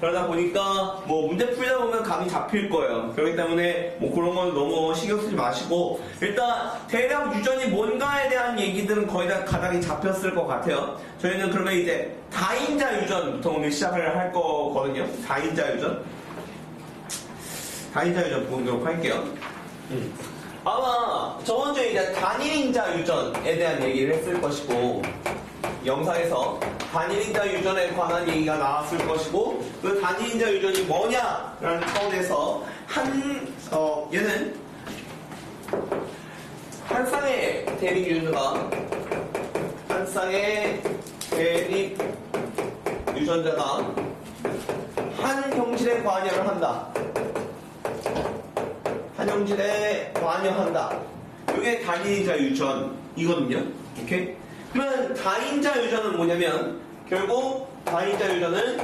그러다 보니까 뭐 문제 풀다 보면 감이 잡힐 거예요. 그렇기 때문에 뭐 그런 건 너무 신경 쓰지 마시고 일단 대략 유전이 뭔가에 대한 얘기들은 거의 다 가닥이 잡혔을 것 같아요. 저희는 그러면 이제 다인자 유전부터 오늘 시작을 할 거거든요. 다인자 유전 보도록 할게요. 아마 저번주에 이제 단일인자 유전에 대한 얘기를 했을 것이고 영상에서 단일인자 유전에 관한 얘기가 나왔을 것이고 그 단일인자 유전이 뭐냐라는 차원에서 얘는 한 쌍의 대립 유전자가 한 형질에 관여를 한다. 한 형질에 관여한다. 이게 단일인자 유전이거든요. 오케이? 그러면 다인자 유전은 뭐냐면 결국 다인자 유전은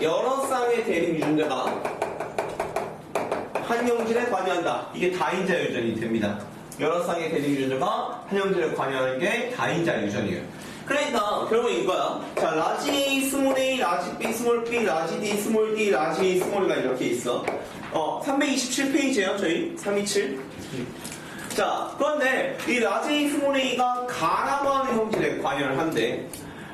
여러 쌍의 대립 유전자가 한 형질에 관여한다. 이게 다인자 유전이 됩니다. 여러 쌍의 대립 유전자가 한 형질에 관여하는 게 다인자 유전이에요. 그러니까 결국 이거야. 자, 라지 스몰 a, 라지 b 스몰 b, 라지 d 스몰 d, 라지 스몰 가 이렇게 있어. 327페이지에요. 저희 327. 자, 그런데 이 라지 스몰 a가 가라고 하는 형질에 관여를 한대.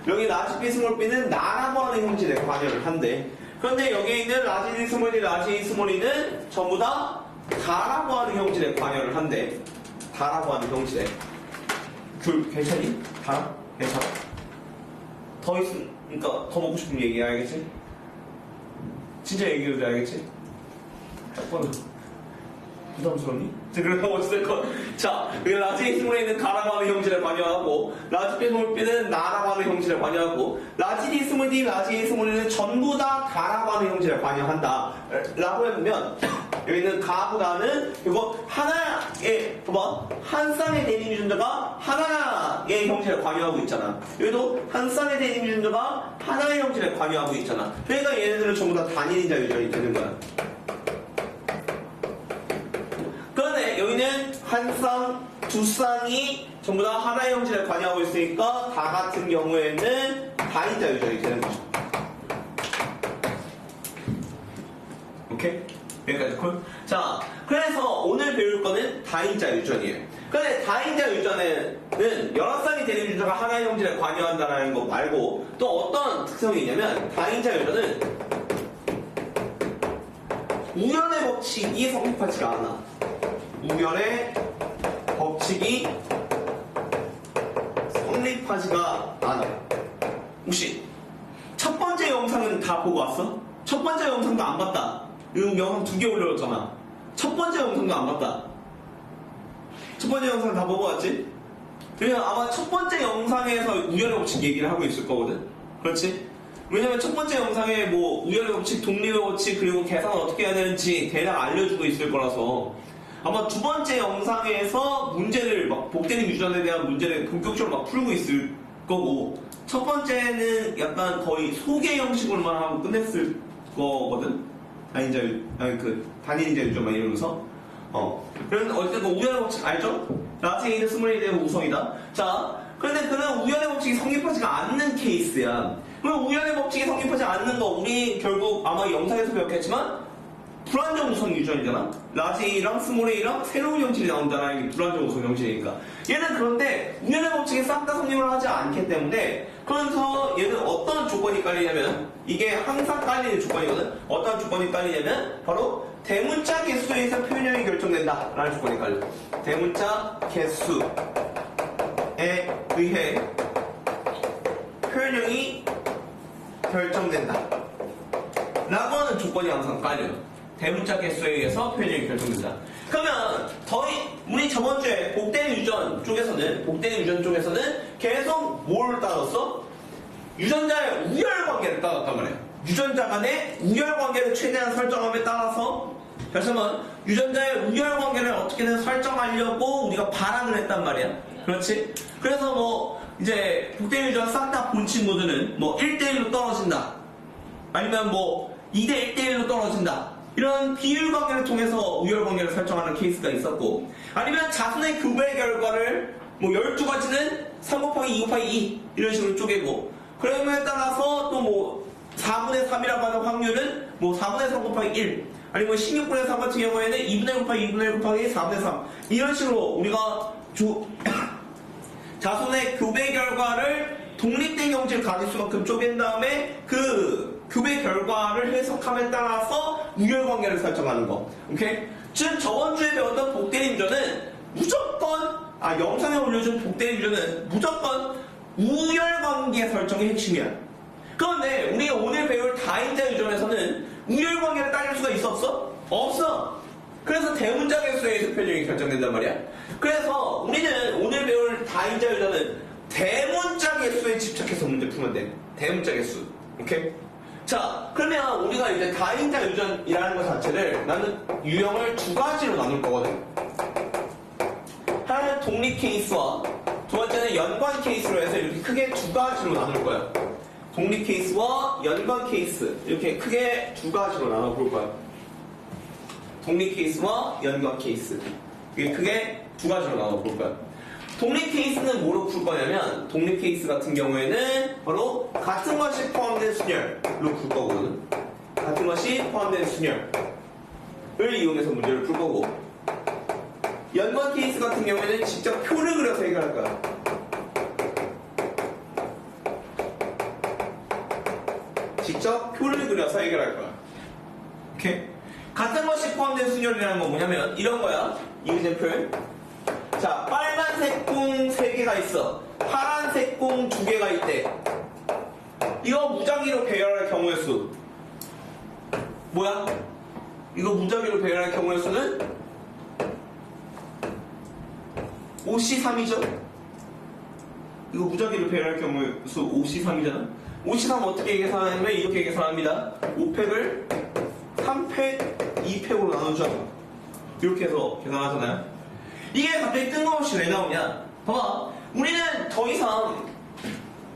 여기 라지 b 스몰 b는 나라고 하는 형질에 관여를 한대. 그런데 여기 있는 라지 d 스몰 d, 라지 스몰 e는 전부 다 다라고 하는 형질에 관여를 한대. 다라고 하는 형질에. 괜찮니? 다? 괜찮아? 그러니까 더 먹고 싶으면 얘기해야겠지? 진짜 얘기해도 돼야겠지? 딱 봐도 부담스럽니? 그래서 어쨌든 자, 라지 스몰 A는 가라고 하는 형질에 관여하고 라지 B 스몰 B는 나라고 하는 형질에 관여하고 라지 D 스몰 D, 라지 스몰 E는 전부 다 가라고 하는 형질에 관여한다 라고 해보면 여기는 가보다는 이거 하나의 봐봐 한 쌍의 대립 유전자가 하나의 형질에 관여하고 있잖아. 여기도 한 쌍의 대립 유전자가 하나의 형질에 관여하고 있잖아. 그러니까 얘네들은 전부 다 단일인자 유전이 되는 거야. 그런데 여기는 한 쌍, 두 쌍이 전부 다 하나의 형질에 관여하고 있으니까 다 같은 경우에는 다인자 유전이 되는 거죠. 오케이? 여기까지 콜? 자, 그래서 오늘 배울 거는 다인자 유전이에요. 근데 다인자 유전에는 여러 쌍의 대립 유전자가 하나의 형질에 관여한다는 거 말고 또 어떤 특성이 있냐면 다인자 유전은 우연의 법칙이 성립하지가 않아. 우연의 법칙이 성립하지가 않아. 혹시 첫 번째 영상은 다 보고 왔어? 첫 번째 영상도 안 봤다. 이거 영상 2개 올려줬잖아. 첫 번째 영상도 안 봤다. 첫 번째 영상 다 보고 왔지? 그러면 아마 첫 번째 영상에서 우연의 법칙 얘기를 하고 있을 거거든? 그렇지? 왜냐면 첫 번째 영상에 뭐 우연의 법칙, 독립의 법칙, 그리고 계산을 어떻게 해야 되는지 대략 알려주고 있을 거라서 아마 두 번째 영상에서 문제를 막 복대립 유전에 대한 문제를 본격적으로 막 풀고 있을 거고 첫 번째는 약간 거의 소개 형식으로만 하고 끝냈을 거거든? 단일인자 유전만 이러면서 그런데 어쨌든 우연의 법칙 알죠? 라지 A는 스몰 A에 대한 우성이다. 자, 그런데 그는 우연의 법칙이 성립하지가 않는 케이스야. 그럼 우연의 법칙이 성립하지 않는 거 우리 결국 아마 영상에서 배웠겠지만 불안정 우성 유전이잖아. 라지 A랑 스몰 A랑 새로운 형질이 나온다는 게 불안정 우성 형질이니까. 얘는 그런데 우연의 법칙이 싹 다 성립을 하지 않기 때문에 그래서 얘는 어떤 조건이 깔리냐면 이게 항상 깔리는 조건이거든. 어떤 조건이 깔리냐면 바로 대문자 개수에 의해서 표현형이 결정된다 라는 조건이 깔려. 대문자 개수에 의해 표현형이 결정된다 라고 하는 조건이 항상 깔려요. 대문자 개수에 의해서 표현형이 결정된다. 그러면 우리 저번주에 복대립 유전 쪽에서는 계속 뭘 따졌어? 유전자의 우열 관계를 따졌단 말이야. 유전자 간의 우열 관계를 최대한 설정함에 따라서 다시 한번 유전자의 우열 관계를 어떻게든 설정하려고 우리가 발안을 했단 말이야. 그렇지? 그래서 뭐 이제 복대립 유전 싹 다 본 친구들은 뭐 1대1로 떨어진다. 아니면 뭐 2대1대1로 떨어진다. 이런 비율 관계를 통해서 우열 관계를 설정하는 케이스가 있었고 아니면 자손의 교배 결과를 뭐 12가지는 3 곱하기 2 곱하기 2 이런 식으로 쪼개고 그러면 따라서 또 뭐 4분의 3이라고 하는 확률은 뭐 4분의 3 곱하기 1 아니면 16분의 3 같은 경우에는 2분의 1 곱하기 2분의 1 곱하기 4분의 3 이런 식으로 우리가 자손의 교배 결과를 독립된 경지를 가질 수만큼 쪼갠 다음에 그 교배 결과를 해석함에 따라서 우열관계를 설정하는 거. 오케이? 즉 저번 주에 배웠던 복대림조는 무조건 영상에 올려준 복대림조는 무조건 우열관계 설정이 핵심이야. 그런데 우리가 오늘 배울 다인자 유전에서는 우열관계를 따질 수가 있었어? 없어. 그래서 대문자 개수에서 표정이 결정된단 말이야. 그래서 우리는 오늘 배울 다인자 유전은 대문자 개수에 집착해서 문제 풀면 돼. 대문자 개수. 오케이? 자, 그러면 우리가 이제 다인자 유전이라는 것 자체를 나는 유형을 두 가지로 나눌 거거든. 하나는 독립 케이스와 두 번째는 연관 케이스로 해서 이렇게 크게 두 가지로 나눌 거야. 독립 케이스와 연관 케이스 이렇게 크게 두 가지로 나눠 볼 거야. 독립 케이스와 연관 케이스 이게 크게 두 가지로 나눠 볼 거야. 독립 케이스는 뭐로 풀 거냐면 독립 케이스 같은 경우에는 바로 같은 것이 포함된 순열로 풀 거거든. 같은 것이 포함된 순열을 이용해서 문제를 풀 거고 연관 케이스 같은 경우에는 직접 표를 그려서 해결할 거야. 직접 표를 그려서 해결할 거야. 오케이? 같은 것이 포함된 순열이라는 건 뭐냐면 이런 거야. 이그젠플. 자, 빨간색 공 3개가 있어. 파란색 공 2개가 있대. 이거 무작위로 배열할 경우의 수. 뭐야? 이거 무작위로 배열할 경우의 수는 5C3이죠? 이거 무작위로 배열할 경우의 수 5C3이잖아? 5C3 어떻게 계산하냐면 이렇게 계산합니다. 5팩을 3팩, 2팩으로 나누죠. 이렇게 해서 계산하잖아요. 이게 갑자기 뜬금없이 왜 나오냐? 봐봐. 우리는 더 이상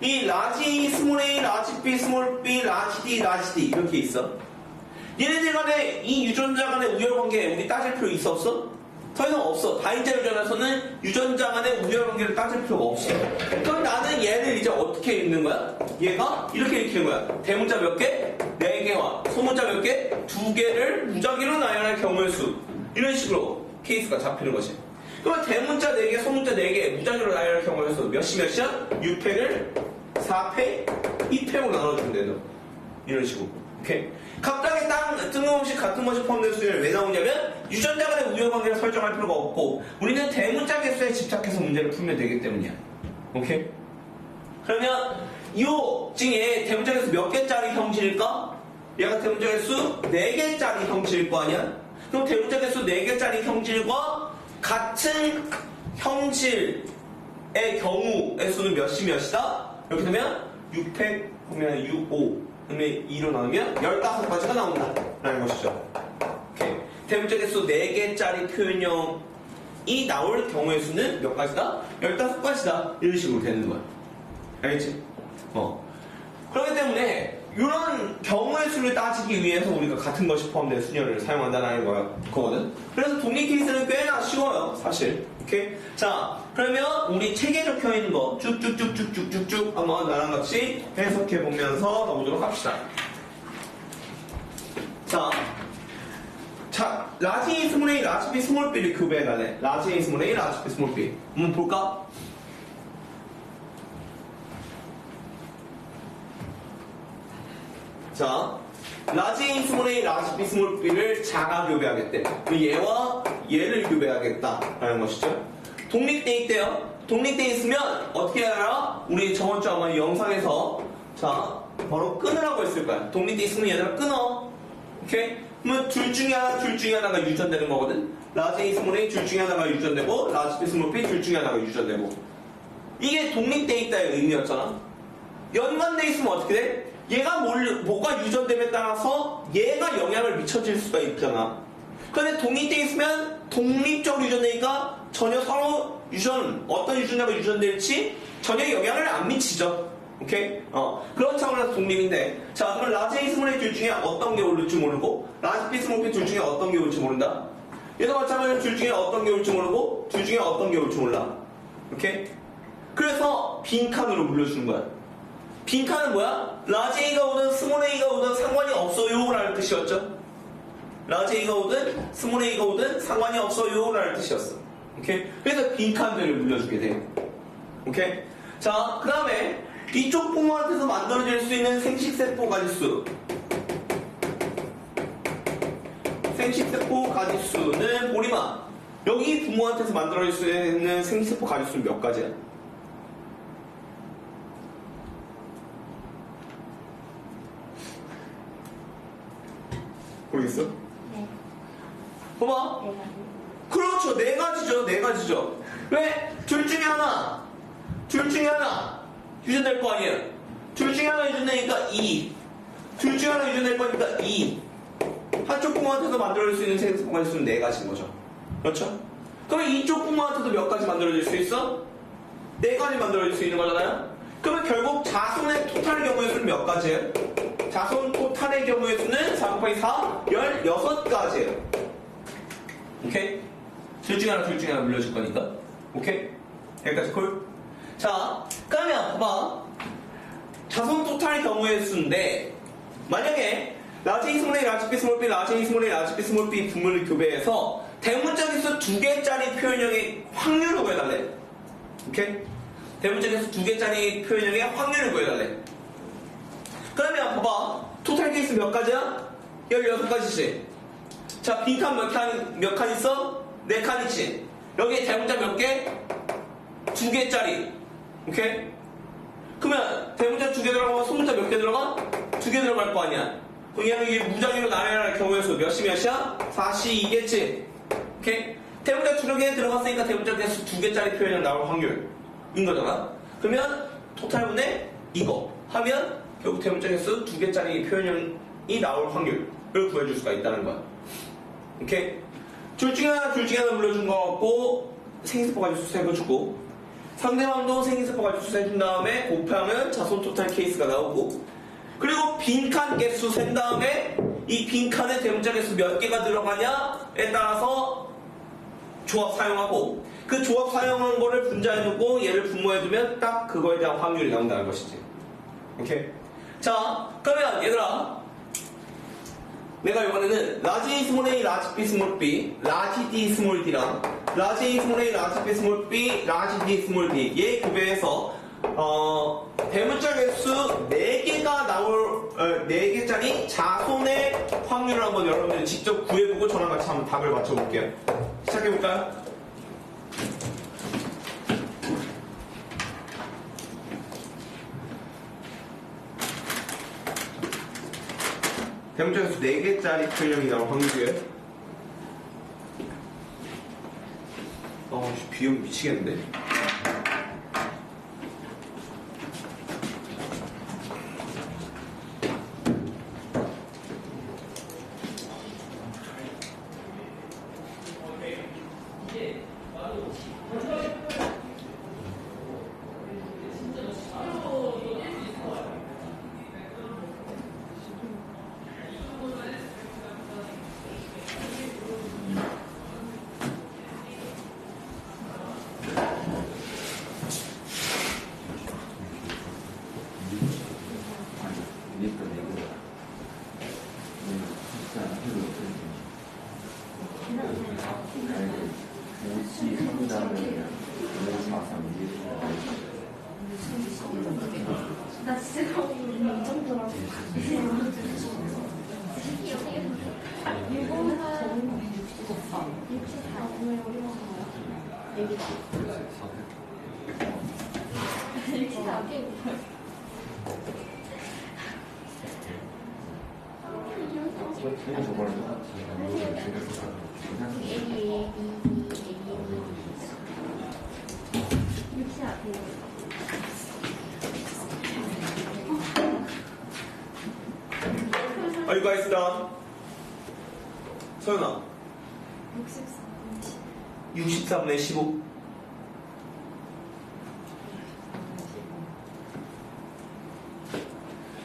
이 라지, 스몰 a, 라지 b, 스몰 b, 라지 d, 라지 d 이렇게 있어. 얘네들 간에 이 유전자 간의 우열관계 우리 따질 필요 있어 없어? 더 이상 없어. 다인자 유전에서는 유전자 간의 우열관계를 따질 필요가 없어. 그럼 나는 얘를 이제 어떻게 읽는 거야? 얘가 이렇게 읽히는 거야. 대문자 몇 개? 4개와 소문자 몇 개? 2개를 무작위로 나열할 경우의 수. 이런 식으로 케이스가 잡히는 것이. 그러면 대문자 4개, 소문자 4개, 무작위로 나열할 경우의 수 몇이야? 6팩을 4팩, 2팩으로 나눠주면 되죠. 이런 식으로. 오케이? 각각의 뜬금없이 같은 것이 포함된 수를 왜 나오냐면 유전자 간의 우열관계를 설정할 필요가 없고 우리는 대문자 개수에 집착해서 문제를 풀면 되기 때문이야. 오케이? 그러면 이 중에 대문자 개수 몇 개짜리 형질일까? 얘가 대문자 개수 4개짜리 형질일 거 아니야? 그럼 대문자 개수 4개짜리 형질과 같은 형질의 경우의 수는 몇이다? 이렇게 되면 6팩 보면 6, 5 그다음에 2로 나누면 15가지가 나온다 라는 것이죠. 오케이. 대문자 개수 4개짜리 표현형이 나올 경우의 수는 몇 가지다? 15가지다 이런 식으로 되는 거야. 알겠지? 그렇기 때문에 이런 경우의 수를 따지기 위해서 우리가 같은 것이 포함된 순열을 사용한다는 거거든. 그래서 독립 케이스는 꽤나 쉬워요, 사실. 오케이? 자, 그러면 우리 책에 적혀 있는 거 쭉쭉쭉쭉쭉쭉쭉 한번 나랑 같이 해석해 보면서 가보도록 합시다. 자, 라지 A, 스몰 A, 라지 B, 스몰 B를 교배해가네. 라지 A, 스몰 A, 라지 B, 스몰 B. 한번 볼까? 자, 라지 A, 스몰 A, 라지 B, 스몰 B를 자가 교배하겠대. 얘와 얘를 교배하겠다라는 것이죠. 독립돼 있대요. 독립돼 있으면 어떻게 하라? 우리 저번 주 아마 영상에서 자 바로 끊으라고 했을 거야. 독립돼 있으면 얘들아 끊어. 오케이? 그러면 둘 중에 하나가 유전되는 거거든. 라지 A, 스몰 A 둘 중에 하나가 유전되고 라지 B, 스몰 B 둘 중에 하나가 유전되고 이게 독립돼 있다의 의미였잖아. 연관돼 있으면 어떻게 돼? 얘가 뭐가 유전됨에 따라서 얘가 영향을 미쳐질 수가 있잖아. 그런데 독립돼 있으면 독립적으로 유전되니까 전혀 서로 어떤 유전자가 유전될지 전혀 영향을 안 미치죠. 오케이? 그런 차원에서 독립인데 자, 그럼 라지 A, 스몰 A 둘 중에 어떤 게 올릴지 모르고 라지 B, 스몰 B 둘 중에 어떤 게 올지 모른다. 얘도 마찬가지로 둘 중에 어떤 게 올지 모르고 둘 중에 어떤 게 올지 몰라. 오케이? 그래서 빈칸으로 물려주는 거야. 빈칸은 뭐야? 라지 A가 오든 스몰 A가 오든 상관이 없어요 라는 뜻이었죠. 라지 A가 오든 스몰 A가 오든 상관이 없어요 라는 뜻이었어. 오케이? 그래서 빈칸들을 물려주게 돼요. 오케이? 자, 그 다음에 이쪽 부모한테서 만들어질 수 있는 생식세포 가지수. 생식세포 가지수는 보리마. 여기 부모한테서 만들어질 수 있는 생식세포 가지수는 몇 가지야? 모르겠어? 네. 봐봐. 네 가지. 그렇죠. 네 가지죠. 네 가지죠. 왜? 둘 중에 하나. 유전될 거 아니에요. 둘 중에 하나 유전되니까 2. 둘 중에 하나 유전될 거니까 2. 한쪽 부모한테서 만들어질 수 있는 생식세포 가지수는 네 가지인 거죠. 그렇죠? 그러면 이쪽 부모한테도 몇 가지 만들어질 수 있어? 네 가지 만들어질 수 있는 거잖아요? 그러면 결국 자손의 토탈 경우의 수는 몇 가지예요? 자손 토탈의 경우의 수는 4 곱하기 4, 16가지예요. 오케이? 둘 중에 하나 물려줄 거니까. 오케이? 여기까지 콜? 자, 그러면 봐봐. 자손 토탈 경우의 수인데 만약에 라지 A 스몰 A, 라지 B 스몰 B, 라지 A 스몰 A, 라지 B 스몰 B 분모를 교배해서 대문자 개수 2개짜리 표현형의 확률을 구해달래. 오케이? 대문자 개수 2개짜리 표현형의 확률을 구해달래. 그러면 봐봐. 토탈 케이스 몇 가지야? 16가지지. 자, 빈칸 몇 칸 있어? 4칸 있지. 여기에 대문자 몇 개? 2개짜리. 오케이? 그러면 대문자 2개 들어가면 소문자 몇 개 들어가? 2개 들어갈 거 아니야. 그럼 이게 무작위로 나열할 경우의 수 몇이야? 4시2겠지. 오케이? 대문자 2개 들어갔으니까 대문자 개수 2개짜리 표현이 나올 확률인 거잖아. 그러면 토탈분의 이거 하면 결국 대문자 개수 2개짜리 표현이 나올 확률을 구해줄 수가 있다는 거야. 오케이? 둘 중에 하나 물려준 거 같고 생식세포 가지수 세워주고 상대방도 생식세포 가지수 세준 다음에 곱하면 자손 토탈 케이스가 나오고 그리고 빈칸 개수 센 다음에 이 빈칸에 대문자 개수 몇 개가 들어가냐에 따라서 조합 사용하고 그 조합 사용한 거를 분자해두고 얘를 분모해두면 딱 그거에 대한 확률이 나온다는 것이지. 오케이? 자, 그러면 얘들아 내가 이번에는 라지 A 스몰 A, 라지 B 스몰 B, 라지 D 스몰 D랑 라지 A 스몰 A, 라지 B 스몰 B, 라지 D 스몰 D 얘 구배해서 대문자 개수 4개가 나올 4개짜리 자손의 확률을 한번 여러분들이 직접 구해보고 저랑 같이 한번 답을 맞춰볼게요. 시작해볼까요? 대문자 개수 4개짜리 표현형이 나올 확률이에요. 비용 미치겠는데? 나 진짜 이 정도라고. Are you guys done? 서연아 64분의 15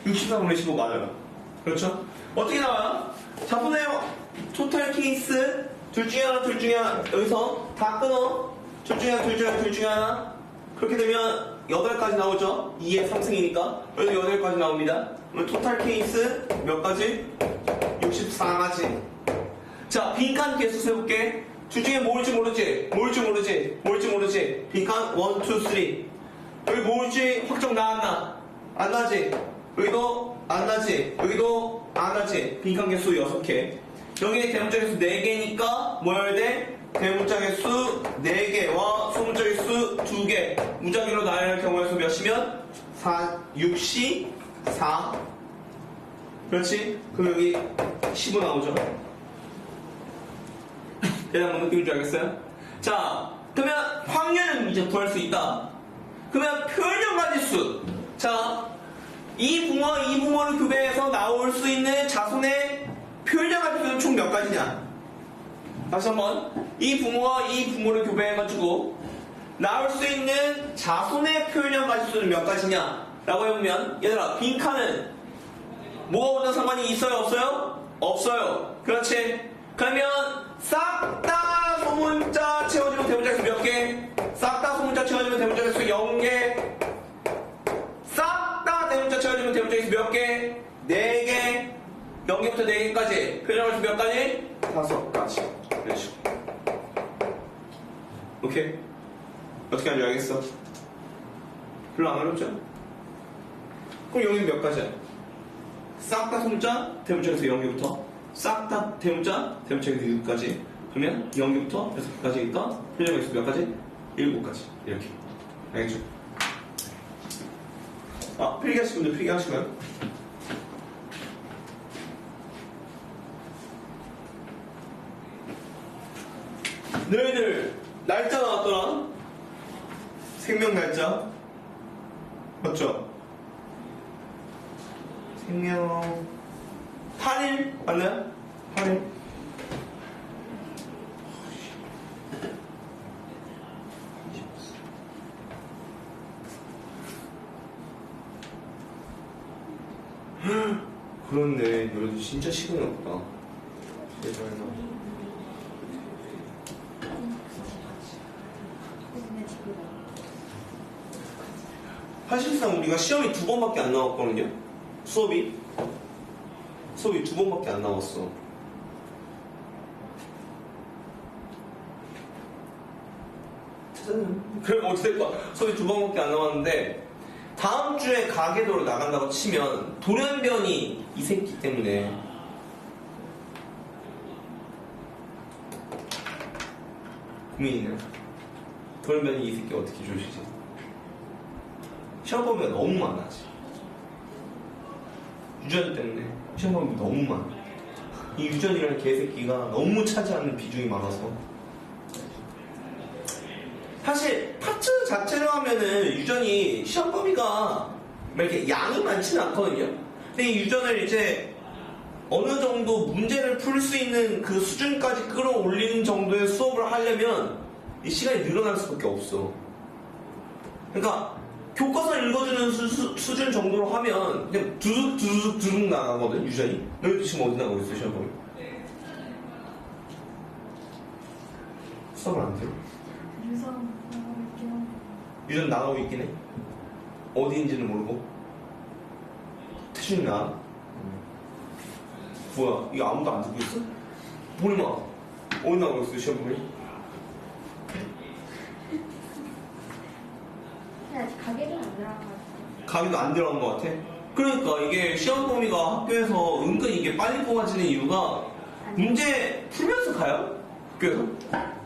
64분의 15 맞아요. 그렇죠? 어떻게 나와요? 자손의 토탈 케이스 둘 중에 하나 여기서 다 끊어. 둘 중에 하나 그렇게 되면 8가지 나오죠? 2의 3승이니까. 여기도 8가지 나옵니다. 그럼 토탈 케이스 몇 가지? 64가지. 자, 빈칸 개수 세볼게. 주중에 뭘지 모르지? 뭘지 모르지? 뭘지 모르지? 빈칸 1, 2, 3. 여기 뭘지 확정 나왔나? 안 나지? 여기도 안 나지? 여기도 안 나지? 빈칸 개수 6개. 여기에 대문자 개수 4개니까 뭐 해야 돼? 대문자 개수 4개와 소문자 개수 2개. 무작위로 나열할 경우의 수 몇이면? 64. 그렇지? 그럼 여기 15 나오죠? 대략 뭔 느낌인지 알겠어요? 자, 그러면 확률은 이제 구할 수 있다. 그러면 표현형 가지수. 자, 이 붕어와 이 붕어를 교배해서 나올 수 있는 자손의 표현형 가지수는 총 몇 가지냐? 다시 한번. 이 붕어와 이 붕어를 교배해가지고 나올 수 있는 자손의 표현형 가지수는 몇 가지냐? 라고 해보면, 얘들아, 빈칸은 뭐가 오든 상관이 있어요? 없어요? 없어요. 그렇지? 그러면 싹 다 소문자 채워주면 대문자 개수 몇 개? 싹 다 소문자 채워주면 대문자 개수 0개. 싹 다 대문자 채워주면 대문자 개수 몇 개? 4개. 0개부터 4개까지. 표현형 가지수 몇 가지? 5가지. 이런 식으로. 오케이? 어떻게 하는지 알겠어? 별로 안 어렵죠? 그럼 여기는 몇 가지야? 싹 다 소문자, 대문자 개수 0개부터 싹 다 대문자, 대문자 개수 6까지. 그러면 0개부터 6까지니까 표현형 개수 몇 가지? 7가지. 이렇게. 알겠죠? 아, 필기하실 분들 필기하시면. 너희들 날짜 나왔더라? 생명 날짜. 맞죠? 생명 8일 맞나요? 8일. 그렇네. 너희도 진짜 시간이 없다. 대단하다. 사실상 우리가 시험이 2번밖에 안 나왔거든요. 수업이 2번밖에 안 나왔어. 그럼 어떻게 될까? 수업이 2번밖에 안 나왔는데 다음 주에 가계도로 나간다고 치면 돌연변이 이 새끼 때문에 고민이네. 돌연변이 이 새끼 어떻게 조시지? 시험 범위가 너무 많아지. 유전 때문에 시험 범위가 너무 많아. 이 유전이라는 개새끼가 너무 차지하는 비중이 많아서. 사실 파츠 자체로 하면은 유전이 시험 범위가 이렇게 양이 많지는 않거든요. 근데 이 유전을 이제 어느 정도 문제를 풀 수 있는 그 수준까지 끌어올리는 정도의 수업을 하려면 이 시간이 늘어날 수밖에 없어. 그러니까 교과서 읽어주는 수준 정도로 하면 그냥 두둑 나가거든, 유전이. 너희도 지금 어디 나가고 있어, 시험 범위? 수업을 안 들어? 유전 나가고 있긴 해. 어디인지는 모르고. 태준이 나. 뭐야, 이거 아무도 안 듣고 있어? 모르마. 어디 나가고 있어, 시험 범위? 아직 가게는 안 들어가고. 가기도 안 들어간 것 같아. 그러니까 이게 시험 범위가 학교에서 은근 이게 빨리 뽑아지는 이유가 문제 풀면서 가요? 학교에서?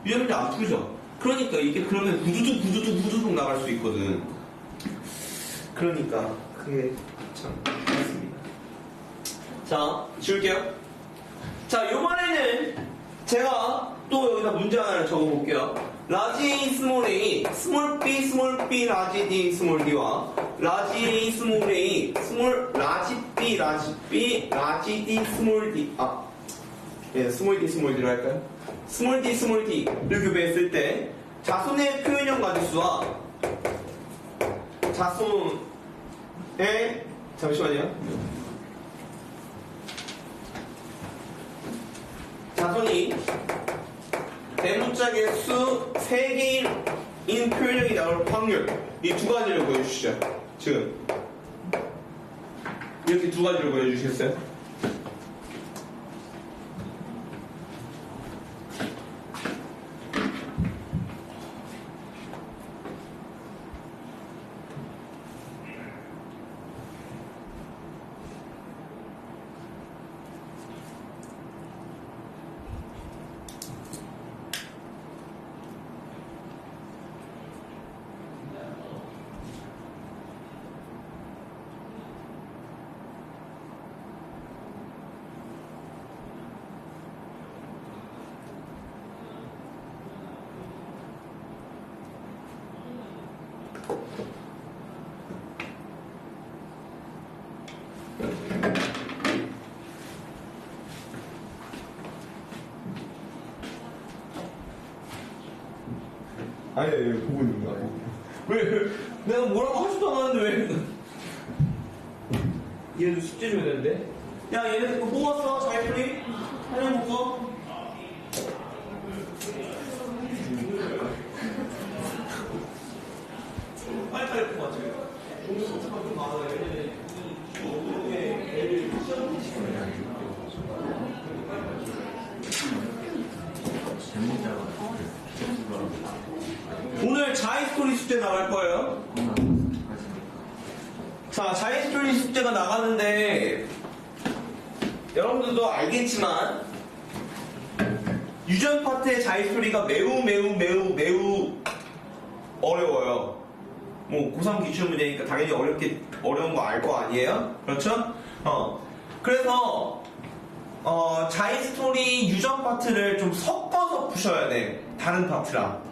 유전 문제 안 풀죠? 그러니까 이게 그러면 구두둑 나갈 수 있거든. 그러니까 그게 참 그렇습니다. 자, 지울게요. 자, 요번에는 제가 또 여기다 문제 하나를 적어볼게요. 라지 A, 스몰 A, 스몰 B, 라지 D, 스몰 D와 라지 A, 스몰 A, 스몰 라지 B, 라지 D, 스몰 D. 스몰 D로 할까요? 스몰 D를 교배했을 때 자손의 표현형 가지수와 자손의 잠시만요. 자손이 대문자 개수 3개인 인 표현형이 나올 확률. 이 두 가지를 보여주시죠. 지금. 이렇게 두 가지를 보여주시겠어요? 아니, 보고 있는 거 아니에요? 왜? 내가 뭐라고 하지도 않았는데 왜? 얘도 숙제 줘야 되는데? 야, 얘네 그거 뽑았어? 자이플리? 하나 묶어? 빨리빨리 뽑아, 지금. 좀 많아, 얘네. 오늘 자이스토리 숙제 나갈 거예요. 자, 자이스토리 숙제가 나가는데 여러분들도 알겠지만 유전 파트의 자이스토리가 매우 어려워요. 뭐 고3 기출 문제니까 당연히 어려운 거 알 거 아니에요? 그렇죠? 그래서 자이스토리 유전 파트를 좀 섞어서 푸셔야 돼. 다른 파트랑.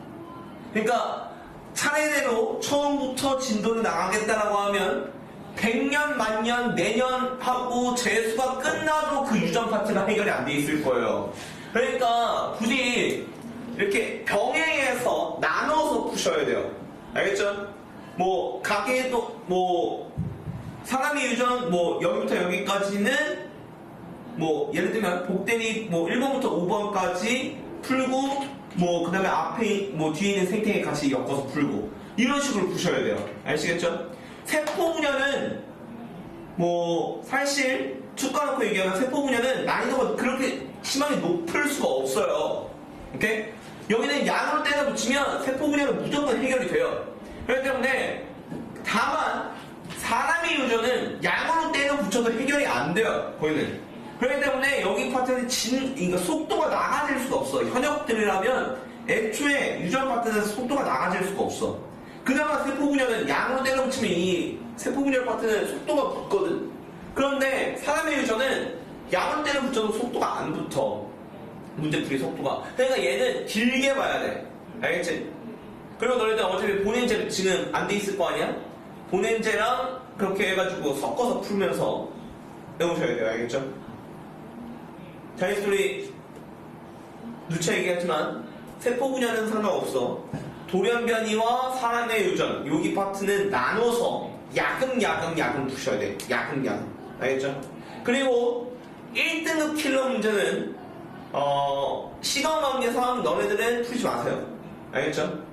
그러니까 차례대로 처음부터 진도를 나가겠다라고 하면 100년, 만년, 내년 하고 재수가 끝나도 그 유전 파트가 해결이 안 돼 있을 거예요. 그러니까 굳이 이렇게 병행해서 나눠서 푸셔야 돼요. 알겠죠? 뭐 가게도 뭐 사람의 유전 뭐 여기부터 여기까지는 뭐 예를 들면 복대리 뭐 1번부터 5번까지 풀고 뭐 그 다음에 앞에 뭐 뒤에 있는 생태계 같이 엮어서 풀고 이런 식으로 푸셔야 돼요. 아시겠죠? 세포분열은 뭐 사실 축 까놓고 얘기하면 세포분열은 난이도가 그렇게 심하게 높을 수가 없어요. 오케이? 여기는 양으로 때려 붙이면 세포분열은 무조건 해결이 돼요. 그렇기 때문에 다만 사람의 유전은 양으로 때려 붙여도 해결이 안 돼요. 거기는. 그렇기 때문에 여기 파트는 그러니까 속도가 나가질 수가 없어. 현역들이라면 애초에 유전 파트에서 속도가 나가질 수가 없어. 그나마 세포분열은 양으로 때려붙이면 이 세포분열 파트는 속도가 붙거든. 그런데 사람의 유전은 양으로 때려붙여도 속도가 안 붙어. 문제풀이 속도가. 그러니까 얘는 길게 봐야 돼. 알겠지? 그리고 너희들 어차피 본인제 지금 안 돼 있을 거 아니야? 본인제랑 그렇게 해가지고 섞어서 풀면서 외우셔야 돼요. 알겠죠? 자이스토리 누차 얘기하지만 세포분열은 상관없어. 돌연변이와 사람의 유전 여기 파트는 나눠서 야금 푸셔야 돼. 야금. 알겠죠? 그리고 1등급 킬러 문제는 시간 관계상 너네들은 풀지 마세요. 알겠죠?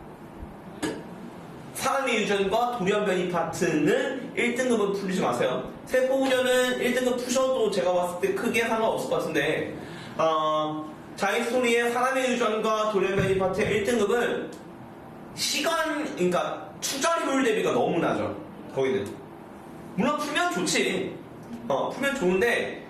사람의 유전과 돌연변이 파트는 1등급은 풀리지 마세요. 세포분열은 1등급 푸셔도 제가 봤을 때 크게 상관없을 것 같은데 자이스토리의 사람의 유전과 돌연변이 파트의 1등급은 그러니까 투자 효율 대비가 너무 낮아. 거기는. 물론 풀면 좋지. 풀면 좋은데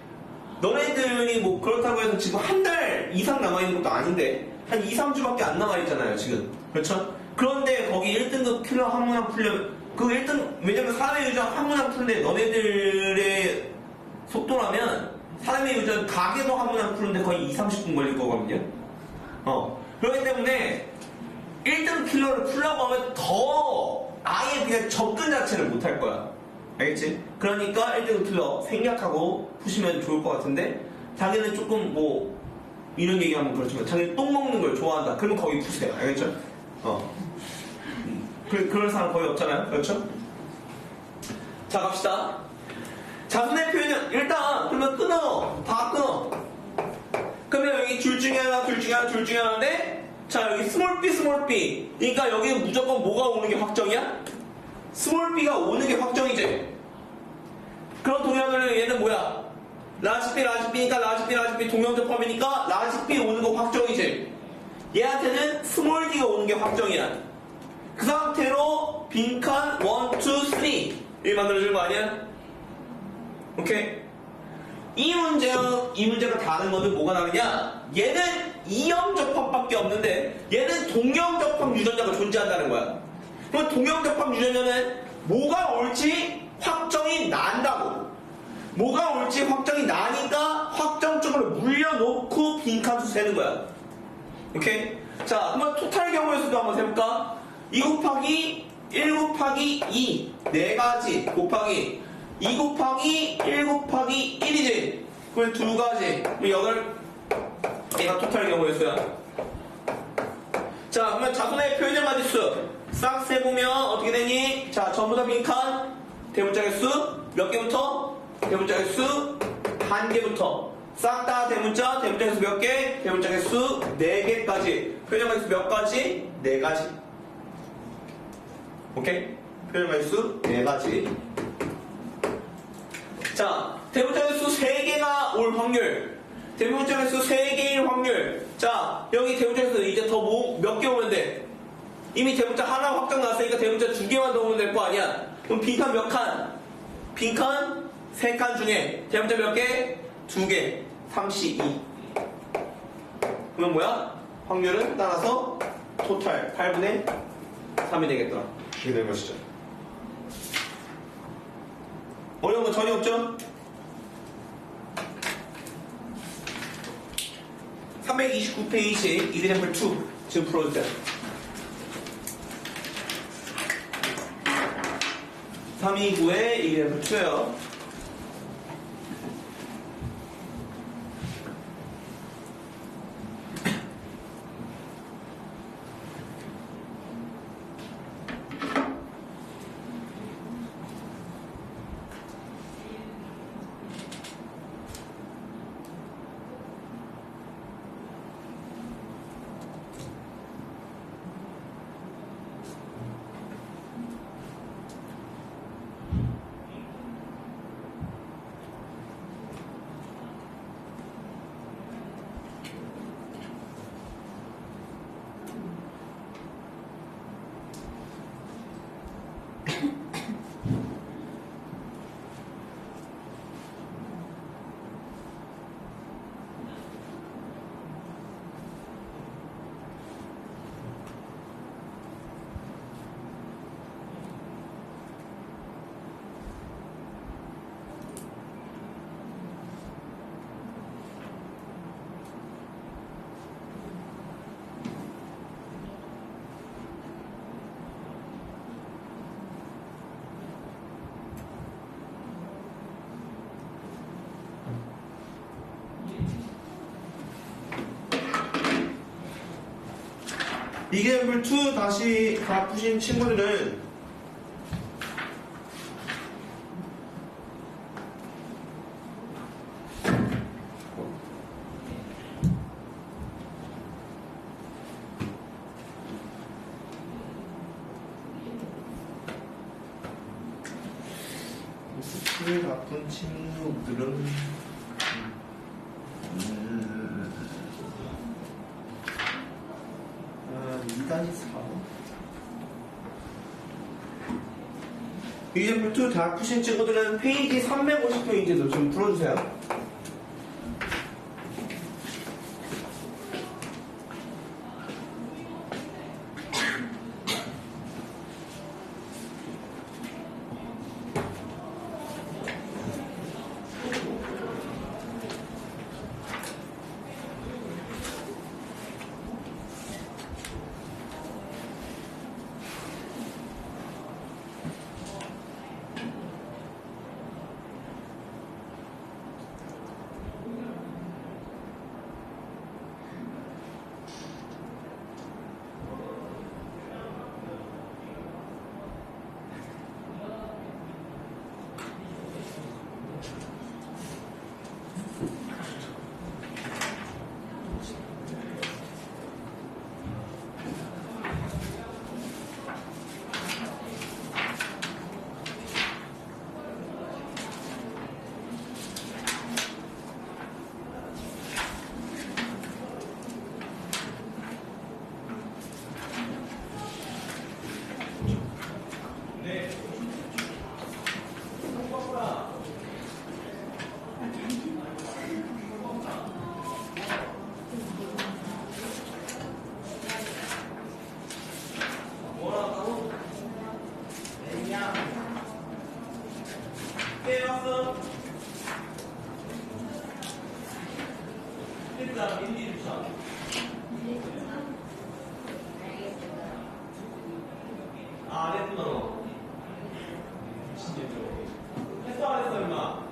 너네들이 뭐 그렇다고 해서 지금 한 달 이상 남아있는 것도 아닌데 한 2, 3주밖에 안 남아있잖아요 지금. 그렇죠? 그런데 거기 1등급 킬러 한 문항 풀려면 그 1등 왜냐면 사람의 유전 한 문항 푸는데 너네들의 속도라면 사람의 유전 가게도 한 문항 푸는데 거의 2, 30분 걸릴 거거든요. 그렇기 때문에 1등 킬러를 풀려고 하면 더 아예 그냥 접근 자체를 못 할 거야. 알겠지? 그러니까 1등 킬러 생략하고 푸시면 좋을 것 같은데 자기는 조금 뭐 이런 얘기하면 그렇지만 자기는 똥 먹는 걸 좋아한다. 그러면 거기 푸세요. 알겠죠? 그럴 사람 거의 없잖아요. 그렇죠? 자, 갑시다. 자손의 표현은 일단 그러면 끊어. 다 끊어. 그러면 여기 둘 중에 하나인데 자, 여기 스몰 b. 그러니까 여기 무조건 뭐가 오는 게 확정이야? 스몰 b가 오는 게 확정이지. 그런 동양을 얘는 뭐야? 라지 b니까 라지 b 동양접합이니까 라지 b 오는 거 확정이지. 얘한테는 스몰 d가 오는 게 확정이야. 그 상태로 빈칸 1, 2, 3를 만들어주는 거 아니야? 오케이? 이 문제가 다른 거는 뭐가 다르냐? 얘는 이형접합밖에 없는데 얘는 동형접합 유전자가 존재한다는 거야. 그럼 동형접합 유전자는 뭐가 올지 확정이 난다고. 뭐가 올지 확정이 나니까 확정적으로 물려놓고 빈칸수 세는 거야. 오케이? 자, 그러면 토탈 경우에서도 한번 세볼까? 2 곱하기 1 곱하기 2 4가지 곱하기 2 곱하기 1 곱하기 1이지. 그러면 2가지. 그럼 8. 얘가 토탈 경우였어요. 자, 그러면 자손의 표현의 마지수 싹 세보면 어떻게 되니? 자, 전부 다 빈칸 대문자 개수 몇 개부터? 대문자 개수 1개부터 싹 다 대문자 개수 몇 개? 대문자 개수 4개까지. 표현의 마지수 몇 가지? 4가지. 오케이? 표현의 마지수 4가지. 자, 대문자 개수 3개가 올 확률. 대문자 개수 3개일 확률. 자, 여기 대문자 개수 이제 더 몇 개 오면 돼? 이미 대문자 하나 확정 났으니까 대문자 2개만 더 오면 될 거 아니야? 그럼 빈칸 몇 칸? 빈칸 3칸 중에 대문자 몇 개? 2개. 32. 그러면 뭐야? 확률은 따라서 토탈 8분의 3이 되겠더라. 이게 되는 것이죠. 어려운 거 전혀 없죠? 329페이지 이그램플 2 지금 풀어주세요. 329에 이그램플 2요. 이그램플 2 다시 다 푸신 친구들은 스킬 바쁜 친구들은 2-4 이그램플 2 다 푸신 친구들은 페이지 350페이지도 좀 풀어주세요. 됐어? 일단 인디주차. 아, 안 했구나, 너. 진짜 했어, 안 했어, 임마?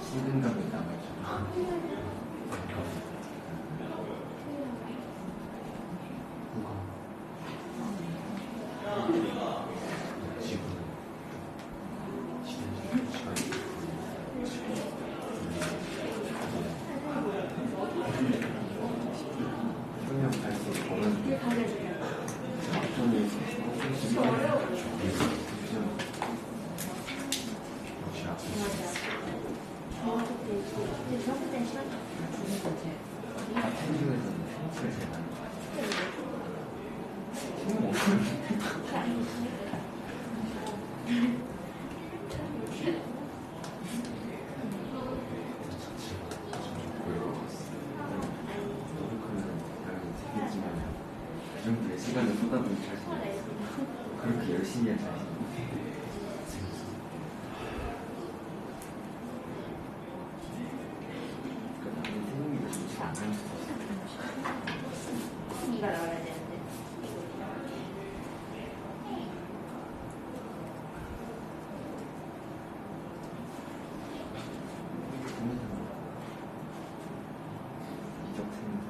시든감이 남아있죠. 그냥 갈수록 보면 이게 가게들이야. 좀 이거 어려워. 맞아. 저번 때 시간 같은 중에서는 생각을 제일 많이 그 정도의 시간을 쏟아부은 자신 그렇게 열심히 한 자신 그러니까 나는 생각이 좋지 않을 수도 있어. 이가 나와야 되는데. 이적 생산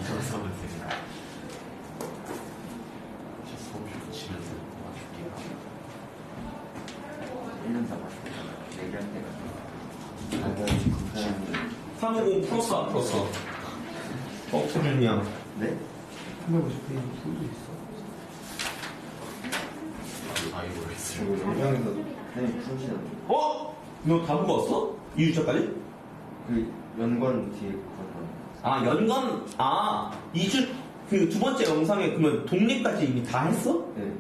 이적 사업을 생산 서울을 붙이면서 도와줄게 1년 남았으니까 얘기할 때가 그 사람이 350 풀었어, 안 풀었어? 서준이야. 네? 350페이지 풀도 있어. 그리고 영상에서 그냥 푸시잖아요 어? 너 다 보고 왔어? 2주차까지? 그 연관 뒤에 그거 아, 연관, 아, 2주, 그 두 번째 영상에 그러면 독립까지 이미 다 했어? 네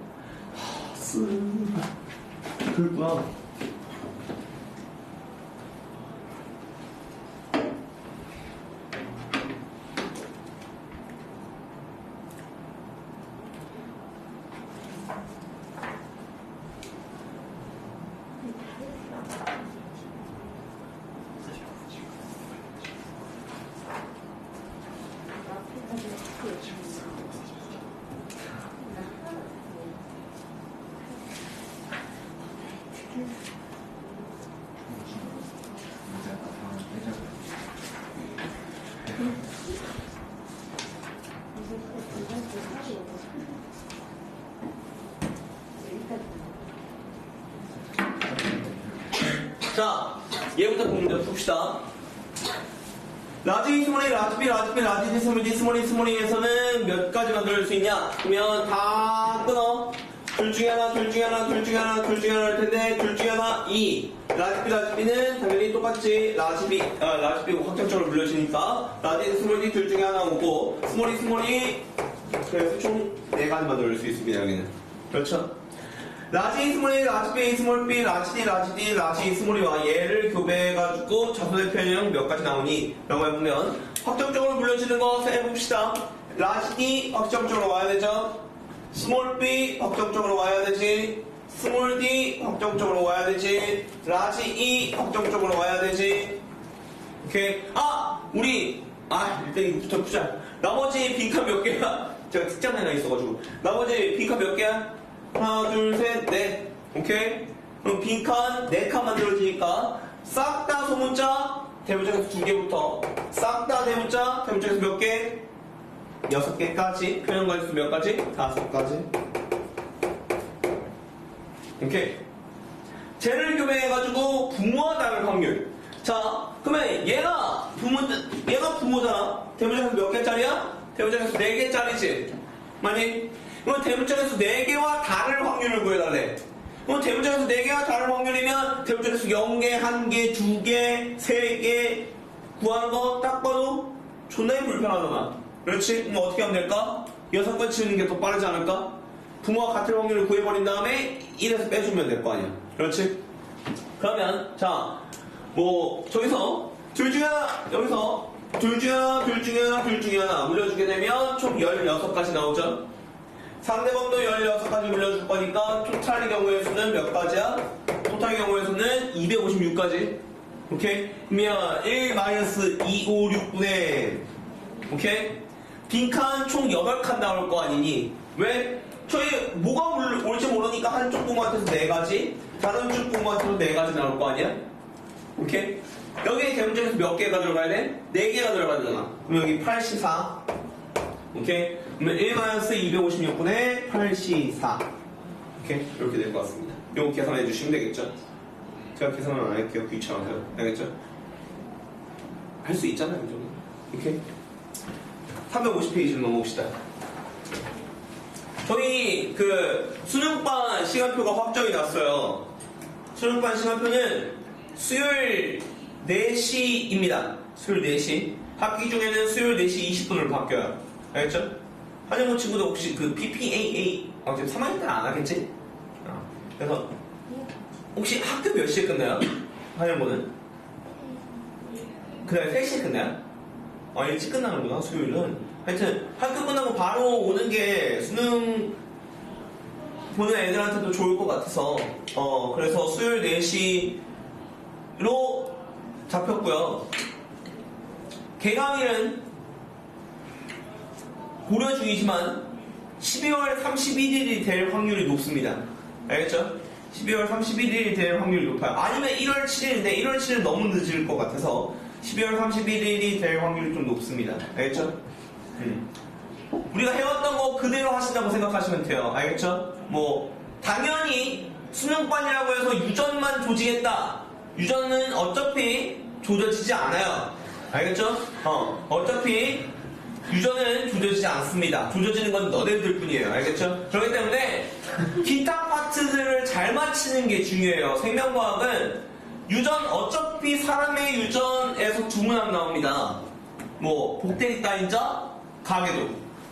그렇구나. 진짜 나중에 빼자고 자, 얘부터 문제 풉시다. 라지, 스몰이, 라지비, 라지비, 라지디, 스몰이, 스몰이, 스몰이에서는 몇 가지 만들 수 있냐? 그러면 다 끊어. 둘 중에 하나, 둘 중에 하나, 둘 중에 하나, 둘 중에 하나 할 텐데, 둘 중에 하나, 2. 라지비, 라지비는 당연히 똑같이 라지비고 확정적으로 물려지니까, 라지, 스몰이 둘 중에 하나 오고, 스몰이, 그래서 총 4가지 만들 수 있습니다, 여기는. 그렇죠? 라지, 스몰이, 라지비, 스몰비, 라지디, 라지디, 라지, 스몰이와 얘를 교배해가지고 자소의 표현형 몇 가지 나오니? 라고 해보면, 확정적으로 물려지는 거 해봅시다. 라지 D 확정적으로 와야 되죠. 스몰 B 확정적으로 와야 되지. 스몰 D 확정적으로 와야 되지. 라지 E 확정적으로 와야 되지. 오케이. 우리 일단 이거부터 푸자. 나머지 빈칸 몇 개야? 제가 특장 하나 있어가지고. 나머지 빈칸 몇 개야? 하나, 둘, 셋, 넷. 오케이. 그럼 빈칸 4칸 만들어지니까 싹 다 소문자 대문짝에서 2개부터 싹 다 대문자 대문짝에서 몇 개? 6개까지. 표현관계수 몇 가지? 5가지. 오케이. 쟤를 교배해가지고 부모와 다를 확률. 자, 그러면 얘가 부모잖아. 대문짝에서 몇 개짜리야? 대문짝에서 4개짜리지. 맞니? 그럼 대문짝에서 4개와 다를 확률을 구해달래. 그럼 대문짝에서 4개와 다를 확률이면 대문짝에서 0개, 1개, 2개, 3개 구하는 거 딱 봐도 존나 불편하잖아. 그렇지? 그럼 어떻게 하면 될까? 6번 치는 게 더 빠르지 않을까? 부모와 같은 확률을 구해버린 다음에 1에서 빼주면 될 거 아니야. 그렇지? 그러면 자, 저기서 둘 중에 하나, 여기서 둘 중에 하나 물려주게 되면 총 16가지 나오죠? 상대방도 16가지 물려줄 거니까 토탈의 경우의 수는 몇 가지야? 토탈의 경우의 수는 256가지. 오케이? 그러면 1-2, 5, 6분의 오케이? 빈칸 총 8칸 나올 거 아니니? 왜? 저희 뭐가 올지 모르니까 한쪽 부모한테서 4가지, 다른 쪽 부모한테서 4가지 나올 거 아니야? 오케이? 여기 대문짝에서 몇 개가 들어가야 돼? 4개가 들어가야 되잖아. 그럼 여기 84. 오케이? 그러면 1-256분의 84. 오케이? 이렇게 될 것 같습니다. 이거 계산해 주시면 되겠죠? 제가 계산은 안 할게요. 귀찮아서요. 알겠죠? 할 수 있잖아요. 이 정도. 오케이? 350페이지로 넘어옵시다. 저희 수능반 시간표가 확정이 났어요. 수능반 시간표는 수요일 4시입니다. 수요일 4시. 학기 중에는 수요일 4시 20분으로 바뀌어요. 알겠죠? 한영모 친구도 혹시 PPAA 지금 3학년 때는 안 하겠지? 그래서 혹시 학교 몇 시에 끝나요? 한영모는? 그날 3시에 끝나요? 일찍 끝나는구나, 수요일은. 하여튼 학교 끝나고 바로 오는 게 수능 보는 애들한테도 좋을 것 같아서 그래서 수요일 4시로 잡혔고요. 개강일은 고려 중이지만 12월 31일이 될 확률이 높습니다. 알겠죠? 12월 31일이 될 확률이 높아요. 아니면 1월 7일인데 1월 7일 너무 늦을 것 같아서 12월 31일이 될 확률이 좀 높습니다. 알겠죠? 우리가 해왔던 거 그대로 하신다고 생각하시면 돼요. 알겠죠? 당연히 수능반이라고 해서 유전만 조지겠다. 유전은 어차피 조져지지 않아요. 알겠죠? 어차피 유전은 조져지지 않습니다. 조져지는 건 너네들 뿐이에요. 알겠죠? 그렇기 때문에 기타 파트들을 잘 맞히는 게 중요해요. 생명과학은 유전 어차피 사람의 유전에서 두 문항 나옵니다. 복대리 따인자, 가계도,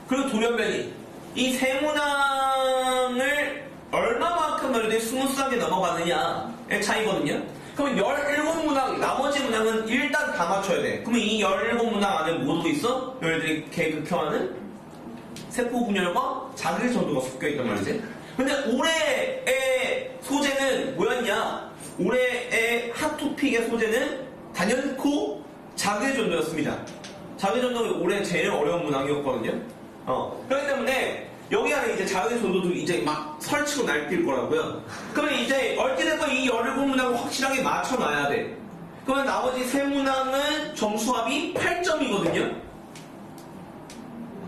그리고 돌연변이. 이 세 문항을 얼마만큼 너희들이 스무스하게 넘어가느냐의 차이거든요. 그럼 17문항, 나머지 문항은 일단 다 맞춰야 돼. 그러면 이 17문항 안에 뭐도 있어? 너희들이 극혐하는 세포 분열과 자극의 전도가 섞여있단 말이지. 근데 올해의 소재는 뭐였냐? 올해의 핫토픽의 소재는 단연코 자극의 전도였습니다. 자극의 전도가 올해 제일 어려운 문항이었거든요. 그렇기 때문에 여기 안에 이제 자극의 전도도 이제 막 설치고 날뛸 거라고요. 그러면 이제 어찌됐건 이 17문항을 확실하게 맞춰놔야 돼. 그러면 나머지 3문항은 점수합이 8점이거든요.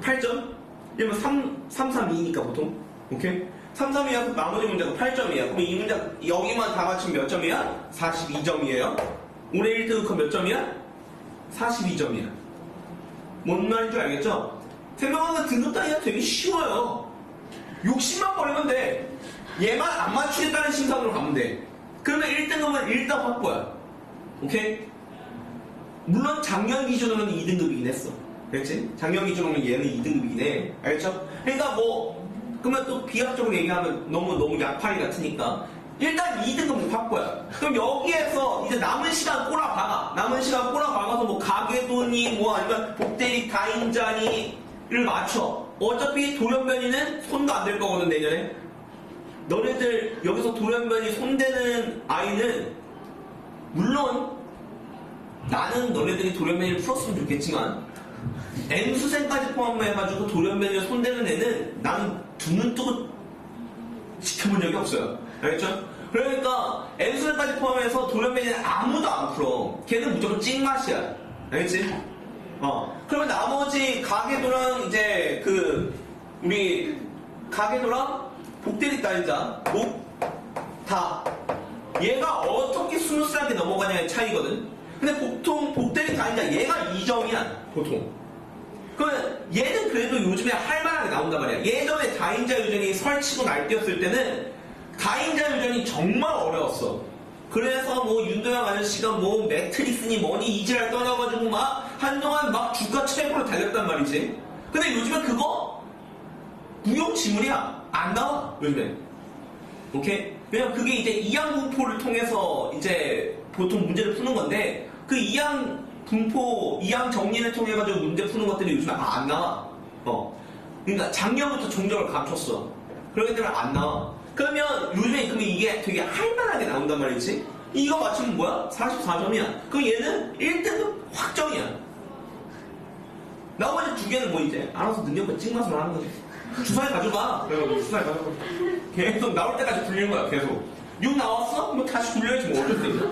8점? 이러면 3, 3, 2니까 보통. 오케이? 3, 3이야. 나머지 문제가 8점이야. 그럼 이 문제, 여기만 다 맞추면 몇 점이야? 42점이에요. 올해 1등급 몇 점이야? 42점이야. 뭔 말인 줄 알겠죠? 생명학은 등급 따기가 되게 쉬워요. 욕심만 버리면 돼. 얘만 안 맞추겠다는 심사으로 가면 돼. 그러면 1등급은 일단 확보야. 오케이? 물론 작년 기준으로는 2등급이긴 했어. 그렇지? 작년 기준으로는 얘는 2등급이긴 해. 알겠죠? 그러니까 그러면 또 비약적으로 얘기하면 너무 약팔이 같으니까 일단 2등급은 확보야. 그럼 여기에서 이제 남은 시간 꼬라박아. 남은 시간 꼬라박아서 가계도니 아니면 복대리 다인자니 맞춰. 어차피 돌연변이는 손도 안 될 거거든, 내년에. 너네들 여기서 돌연변이 손대는 아이는 물론 나는 너네들이 돌연변이를 풀었으면 좋겠지만 N수생까지 포함해가지고 돌연변이를 손대는 애는 나는 두 눈 뜨고 지켜본 적이 없어요. 알겠죠? 그러니까 N수생까지 포함해서 돌연변이는 아무도 안 풀어. 걔는 무조건 찍맛이야. 알겠지? 그러면 나머지 가계도랑 이제 우리 가계도랑 복대리 따이자 다 얘가 어떻게 스무스하게 넘어가냐의 차이거든. 근데 보통 복대리 따이자 얘가 2점이야 보통. 그러면 얘는 그래도 요즘에 할만하게 나온단 말이야. 예전에 다인자 유전이 설치고 날뛰었을 때는 다인자 유전이 정말 어려웠어. 그래서 뭐 윤도영 아저씨가 뭐 매트릭스니 뭐니 이지랄 떠나가지고 막 한동안 막 주가 최고로 달렸단 말이지. 근데 요즘엔 그거 무용지물이야. 안 나와 요즘에. 오케이? 왜냐면 그게 이제 이항 분포를 통해서 이제 보통 문제를 푸는 건데 그 이항 분포, 이항 정리를 통해 가지고 문제 푸는 것들이 요즘에 안 나와. 그러니까 작년부터 종적을 감췄어. 그렇기 때문에 안 나와. 그러면 요즘에 그러면 이게 되게 할만하게 나온단 말이지. 이거 맞추면 뭐야? 44점이야. 그럼 얘는 1등급 확정이야. 나머지 두 개는 뭐 이제 알아서 능력과 찍맛으로 하는 거지. 주사위 가져가. 그래가지고 주사위 가져가. 계속 나올 때까지 굴리는 거야. 계속. 6 나왔어? 그럼 다시 굴려야지 뭐 어쩔 수 있어.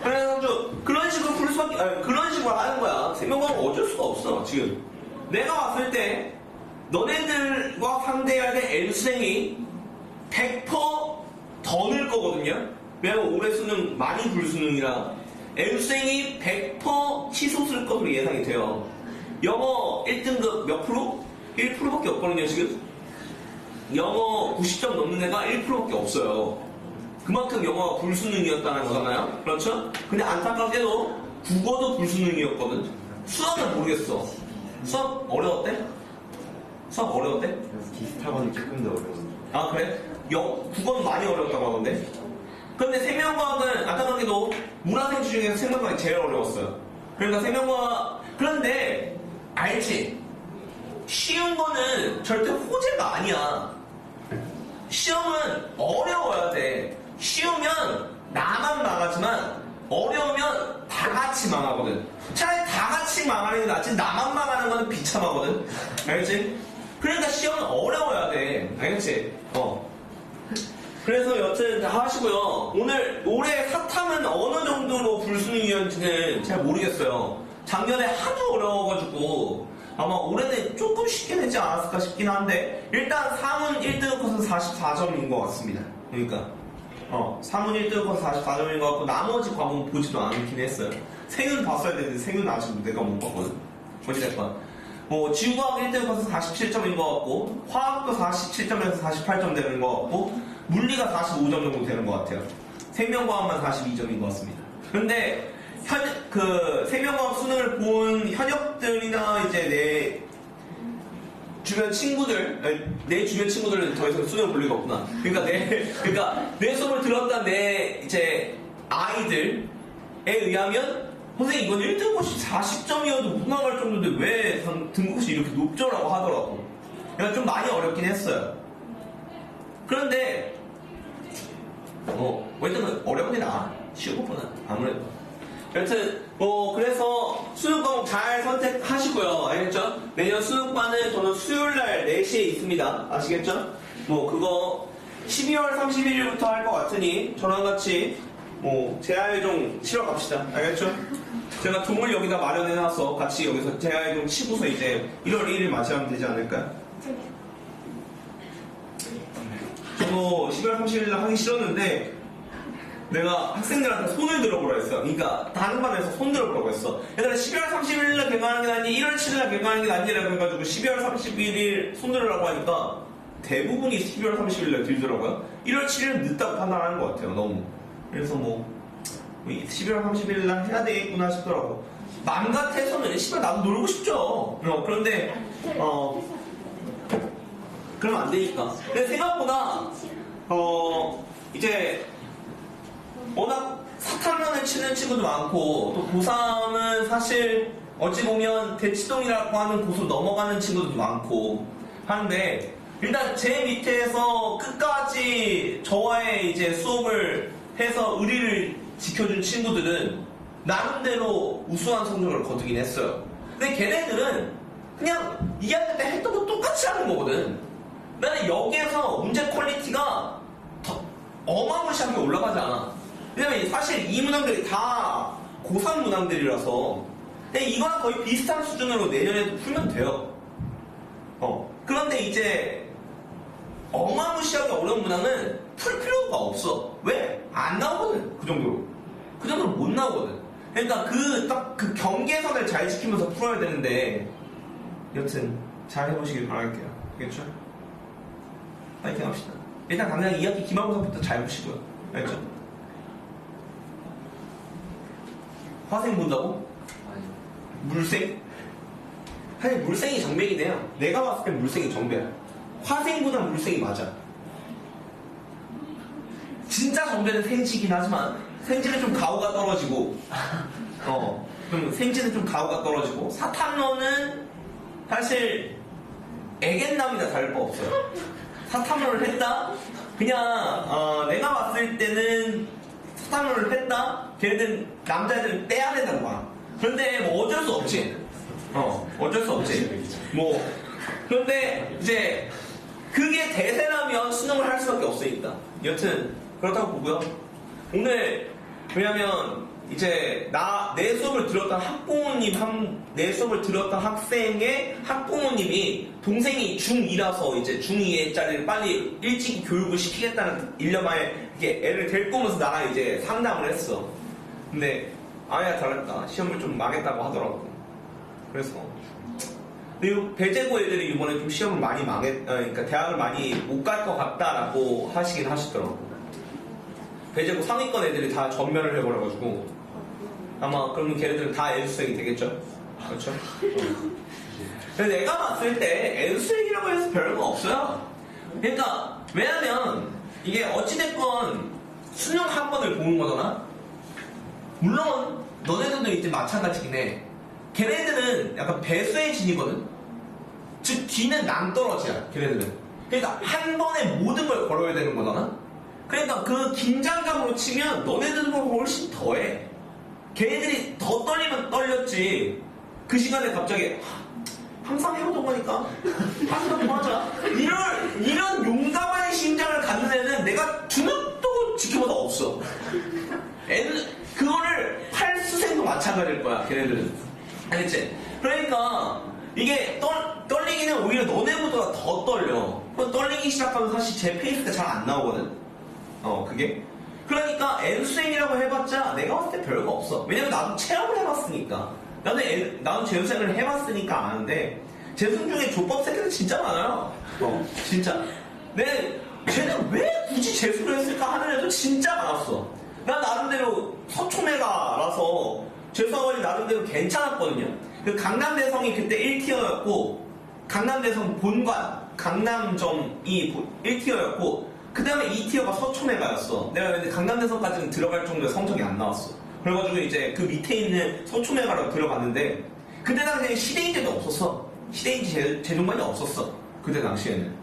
그래가지고 그런 식으로 풀 수밖에 그런 식으로 하는 거야. 생명과는 어쩔 수가 없어. 지금 내가 봤을 때 너네들과 상대해야 될 N수생이 100% 더 늘 거거든요. 왜냐면 올해 수능 많이 불수능이라 N수생이 100% 치솟을 것으로 예상이 돼요. 영어 1등급 몇 프로? 1%밖에 없거든요 지금. 영어 90점 넘는 애가 1%밖에 없어요. 그만큼 영어가 불수능이었다는 거잖아요. 그렇죠? 근데 안타깝게도 국어도 불수능이었거든. 수학은 모르겠어. 수학 어려웠대? 수학 어려웠대? 그래서 기스타곤이 조금 더 어려워. 아 그래? 국어는 많이 어려웠다고 하던데. 그런데 생명과학은 안타깝게도 문화생주 중에서 생명과학이 제일 어려웠어요. 그러니까 생명과학 그런데 알지? 쉬운 거는 절대 호재가 아니야. 시험은 어려워야 돼. 쉬우면 나만 망하지만 어려우면 다 같이 망하거든. 차라리 다 같이 망하는 게 낫지 나만 망하는 거는 비참하거든. 알겠지? 그러니까 시험은 어려워야 돼. 알겠지? 그래서 여튼 다 하시고요. 올해 사탐은 어느 정도로 불수능이었는지는 잘 모르겠어요. 작년에 하도 어려워가지고 아마 올해는 조금 쉽게 되지 않았을까 싶긴 한데 일단 사문 1등급 컷은 44점인 것 같습니다. 그러니까 사문 1등급 컷은 44점인 것 같고 나머지 과목은 보지도 않긴 했어요. 생은 봤어야 되는데 생은 아직 내가 못 봤거든. 어찌됐건 지구과학 1등급 컷은 47점인 것 같고 화학도 47점에서 48점 되는 것 같고 물리가 45점 정도 되는 것 같아요. 생명과학만 42점인 것 같습니다. 근데 생명과학 수능을 본 현역들이나 이제 내 주변 친구들은 더 이상 수능을 볼 리가 없구나. 그러니까 내 수업을 들었던 내 이제 아이들에 의하면 선생님 이건 1등급이 40점이어도 못 나갈 정도인데 왜 등급이 이렇게 높죠라고 하더라고. 그러니까 좀 많이 어렵긴 했어요. 그런데 일단은 어려운 게 나아. 쉬운 것보다 아무래도. 여튼 그래서 수능 과목 잘 선택하시고요. 알겠죠? 매년 수능과는 저는 수요일날 4시에 있습니다. 아시겠죠? 그거 12월 31일부터 할 것 같으니 저랑 같이 재활용 치러 갑시다. 알겠죠? 제가 종을 여기다 마련해놔서 같이 여기서 재활용 치고서 이제 1월 1일 맞이하면 되지 않을까요? 저도 12월 30일날 하기 싫었는데 내가 학생들한테 손을 들어보라 했어. 그러니까 다른 반에서 손 들어보라고 했어. 얘들아 12월 30일날 개강하는 게 낫니 1월 7일날 개강하는 게 낫니라고 해가지고 12월 31일 손 들으라고 하니까 대부분이 12월 30일날 들더라고요. 1월 7일은 늦다고 판단하는 것 같아요. 너무. 그래서 12월 30일날 해야 되겠구나 싶더라고. 맘 같아서는 나도 놀고 싶죠. 그런데 그러면 안 되니까. 근데 생각보다 이제 워낙 사탐면을 치는 친구도 많고 또 고3은 사실 어찌 보면 대치동이라고 하는 곳으로 넘어가는 친구들도 많고 하는데, 일단 제 밑에서 끝까지 저와의 이제 수업을 해서 의리를 지켜준 친구들은 나름대로 우수한 성적을 거두긴 했어요. 근데 걔네들은 그냥 2학년 때 했던 거 똑같이 하는 거거든. 나는 여기에서 문제 퀄리티가 더 어마무시하게 올라가지 않아. 왜냐면 사실 이 문항들이 다 고3 문항들이라서 근데 이거랑 거의 비슷한 수준으로 내년에도 풀면 돼요. 그런데 이제 어마무시하게 어려운 문항은 풀 필요가 없어. 왜? 안 나오거든. 그 정도로. 그 정도로 못 나오거든. 그러니까 그 경계선을 잘 지키면서 풀어야 되는데, 여튼 잘 해보시길 바랄게요. 알겠죠? 파이팅 합시다. 일단 당장 2학기 기말고사부터 잘 보시고요. 알겠죠? 화생 본다고? 아니. 물생? 사실 물생이 정백이네요. 내가 봤을 땐 물생이 정백이야. 화생보다 물생이 맞아. 진짜 정배는 생지긴 하지만 생지는 좀 가오가 떨어지고 좀 생지는 좀 가오가 떨어지고 사탐론은 사실 애견남이나 다를 바 없어요. 사탐론을 했다? 그냥 내가 봤을 때는 사탐론을 했다? 걔네들은 남자애들은 떼야 된다고 봐. 그런데 뭐 어쩔 수 없지. 어쩔 수 없지. 뭐 그런데 이제 그게 대세라면 수능을 할 수밖에 없으니까. 여튼 그렇다고 보고요. 오늘 왜냐면 이제 내 수업을 들었던 내 수업을 들었던 학생의 학부모님이 동생이 중2라서 이제 중2짜리를 빨리 일찍 교육을 시키겠다는 일념하에 이게 애를 데리고 오면서 나랑 이제 상담을 했어. 근데 아야 달랐다. 시험을 좀 망했다고 하더라고. 그래서 그리고 배재고 애들이 이번에 좀 시험을 많이 그러니까 대학을 많이 못 갈 것 같다라고 하시긴 하시더라고. 배재고 상위권 애들이 다 전멸을 해버려가지고 아마 그러면 걔네들은 다 애수생이 되겠죠? 그렇죠? 근데 내가 봤을 때 애수생이라고 해서 별거 없어요. 그러니까 왜냐면 이게 어찌됐건 수능 한 번을 보는 거잖아. 물론 너네들도 이제 마찬가지긴 해. 걔네들은 약간 배수의 진이거든. 즉 뒤는 낭떠러지야. 걔네들은. 그러니까 한 번에 모든 걸 걸어야 되는 거잖아. 그러니까 그 긴장감으로 치면 너네들보다 훨씬 더해. 걔네들이 더 떨리면 떨렸지. 그 시간에 갑자기 항상 해보던 거니까 항상 뭐 하자. 이런 용감한 심장을 갖는 애는 내가 주눅도 지켜보다 없어. 애는 그거를 할 수생도 마찬가지일 거야. 걔네들은. 알겠지? 그러니까 이게 떨리기는 오히려 너네보다 더 떨려. 떨리기 시작하면 사실 제 페이스가 잘 안 나오거든. 그게. 그러니까 N수행이라고 해봤자 내가 봤을 때 별거 없어. 왜냐면 나도 체험을 해봤으니까. 나도 재수생을 해봤으니까 아는데, 재수생 중에 족밥 새끼들 진짜 많아요. 진짜. 쟤는 왜 굳이 재수를 했을까 하는 애도 진짜 많았어. 난 나름대로 서초메가라서 재수학원이 나름대로 괜찮았거든요. 그 강남대성이 그때 1티어였고, 강남대성 본관, 강남점이 1티어였고, 그 다음에 2티어가 서초메가였어. 내가 근데 강남대성까지는 들어갈 정도의 성적이 안 나왔어. 그래가지고 이제 그 밑에 있는 서초메가로 들어갔는데, 그때 당시에는 시대인제도 없었어. 시대인제 재종반이 없었어. 그때 당시에는.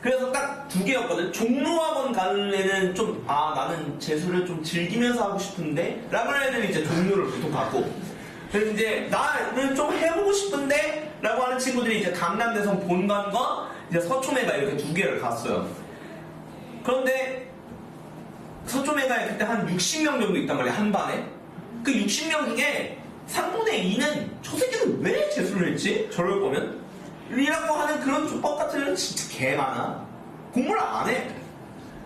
그래서 딱 두 개였거든. 종로학원 가는 애는 좀, 나는 재수를 좀 즐기면서 하고 싶은데? 라고 하는 애들은 이제 종로를 보통 갔고. 그래서 이제, 나는 좀 해보고 싶은데? 라고 하는 친구들이 이제 강남대성 본관과 이제 서초메가 이렇게 두 개를 갔어요. 그런데, 서초메가에 그때 한 60명 정도 있단 말이야, 한 반에. 그 60명 중에 3분의 2는 저 새끼는 왜 재수를 했지? 저럴 거면? 이라고 하는 그런 족밥 같은 애는 진짜 개 많아. 공부를 안 해.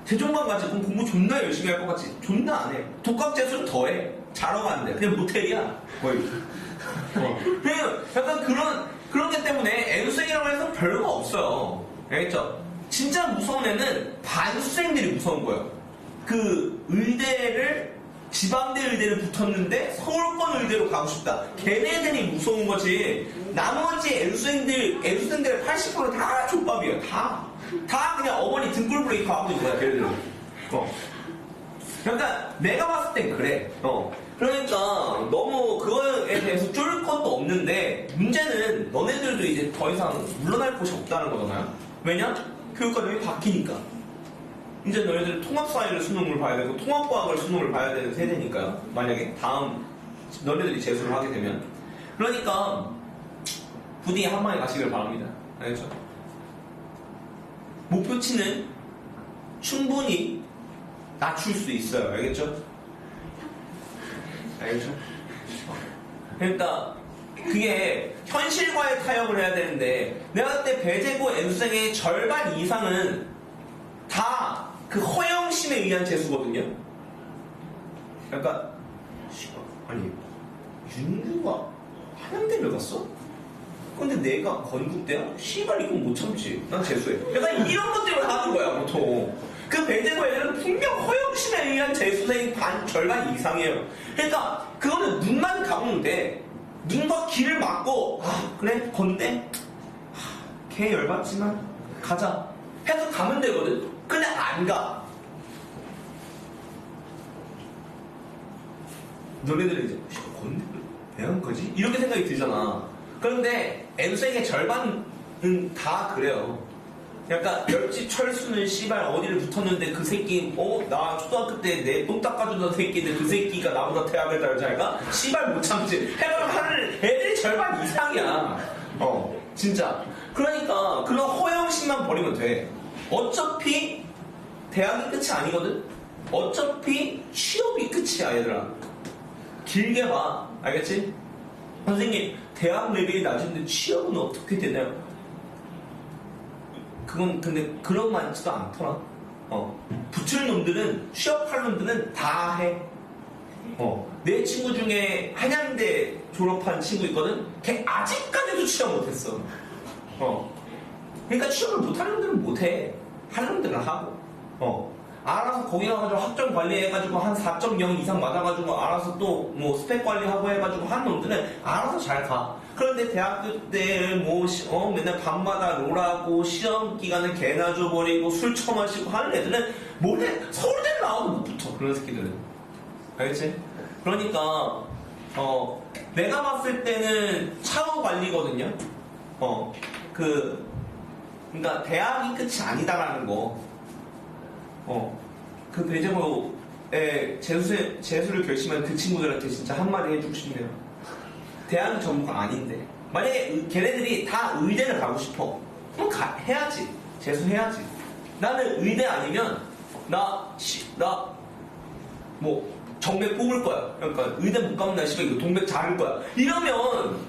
재종반 가지 그럼 공부 존나 열심히 할 것 같지? 존나 안 해. 독학 재수는 더 해. 자러 가는데. 그냥 모텔이야. 거의. 그냥 약간 그런 게 때문에 N수생이라고 해서 별거 없어요. 알겠죠? 진짜 무서운 애는 반수생들이 무서운 거예요. 그 의대를 지방대 의대를 붙었는데 서울권 의대로 가고 싶다. 걔네들이 무서운 거지. 나머지 애수생들 80% 다 족밥이에요. 다 그냥 어머니 등골 브레이크 하고 있는 거야. 걔네들은. 그러니까 내가 봤을 땐 그래. 그러니까 너무 그거에 대해서 쫄 것도 없는데 문제는 너네들도 이제 더 이상 물러날 곳이 없다는 거잖아요. 왜냐? 교육과정이 바뀌니까. 이제 너희들 통합사회를 수능을 봐야 되고 통합과학을 수능을 봐야 되는 세대니까요. 만약에 다음 너네들이 재수를 하게 되면. 그러니까 부디 한 방에 가시길 바랍니다. 알겠죠? 목표치는 충분히 낮출 수 있어요. 알겠죠? 알겠죠? 그러니까 그게 현실과의 타협을 해야 되는데 내가 그때 배제고 N수생의 절반 이상은 다 그 허영심에 의한 재수거든요. 그러니까 아니 윤규가 한양대를 갔어? 근데 내가 건국대야? 씨발 이건 못 참지. 난 재수해. 약간 이런 것 때문에 하는 거야 보통. 그 배제고 애들은 분명 허영심에 의한 재수생이 절반 이상이에요. 그러니까 그거는 눈만 감으면 돼. 눈과 귀를 막고 아 그래 건대? 걔 열받지만 가자 해서 가면 되거든. 근데 안 가. 너네들은 이제 건대를 왜 한 거지? 이렇게 생각이 들잖아. 그런데 N생의 절반은 다 그래요. 약간 옆집 철수는 씨발 어디를 붙었는데 그 새끼 나 초등학교 때 내 똥 닦아주던 새끼인데 그 새끼가 나보다 대학을 다를 자니까 씨발 못 참지. 해보면 하는 애들이 절반 이상이야. 진짜. 그러니까 그런 허영심만 버리면 돼. 어차피 대학이 끝이 아니거든. 어차피 취업이 끝이야 얘들아. 길게 봐. 알겠지? 선생님 대학 레벨이 낮은데 취업은 어떻게 되나요? 그건 근데 그런 많지도 않더라. 붙을 놈들은 취업할 놈들은 다 해. 내 친구 중에 한양대 졸업한 친구 있거든. 걔 아직까지도 취업 못했어. 그러니까 취업을 못하는 놈들은 못해. 하는 놈들은 하고. 알아서 거기 가가지고 학점 관리해가지고 한 4.0 이상 맞아가지고 알아서 또 뭐 스펙 관리하고 해가지고 하는 놈들은 알아서 잘 가. 그런데 대학교 때 맨날 밤마다 롤하고 시험 기간에 개나 줘버리고 술 처마시고 하는 애들은 뭐래 서울대를 나와도 못 붙어. 그런 새끼들은. 알겠지? 그러니까 내가 봤을 때는 차후 관리거든요. 그러니까 대학이 끝이 아니다라는 거. 그 배제고에 재수를 결심한 그 친구들한테 진짜 한마디 해주고 싶네요. 대학은 전부가 아닌데. 만약에 걔네들이 다 의대를 가고 싶어. 그럼 해야지. 재수해야지. 나는 의대 아니면, 정맥 뽑을 거야. 그러니까 의대 못 가면 나 씨발 이거 동맥 자를 거야. 이러면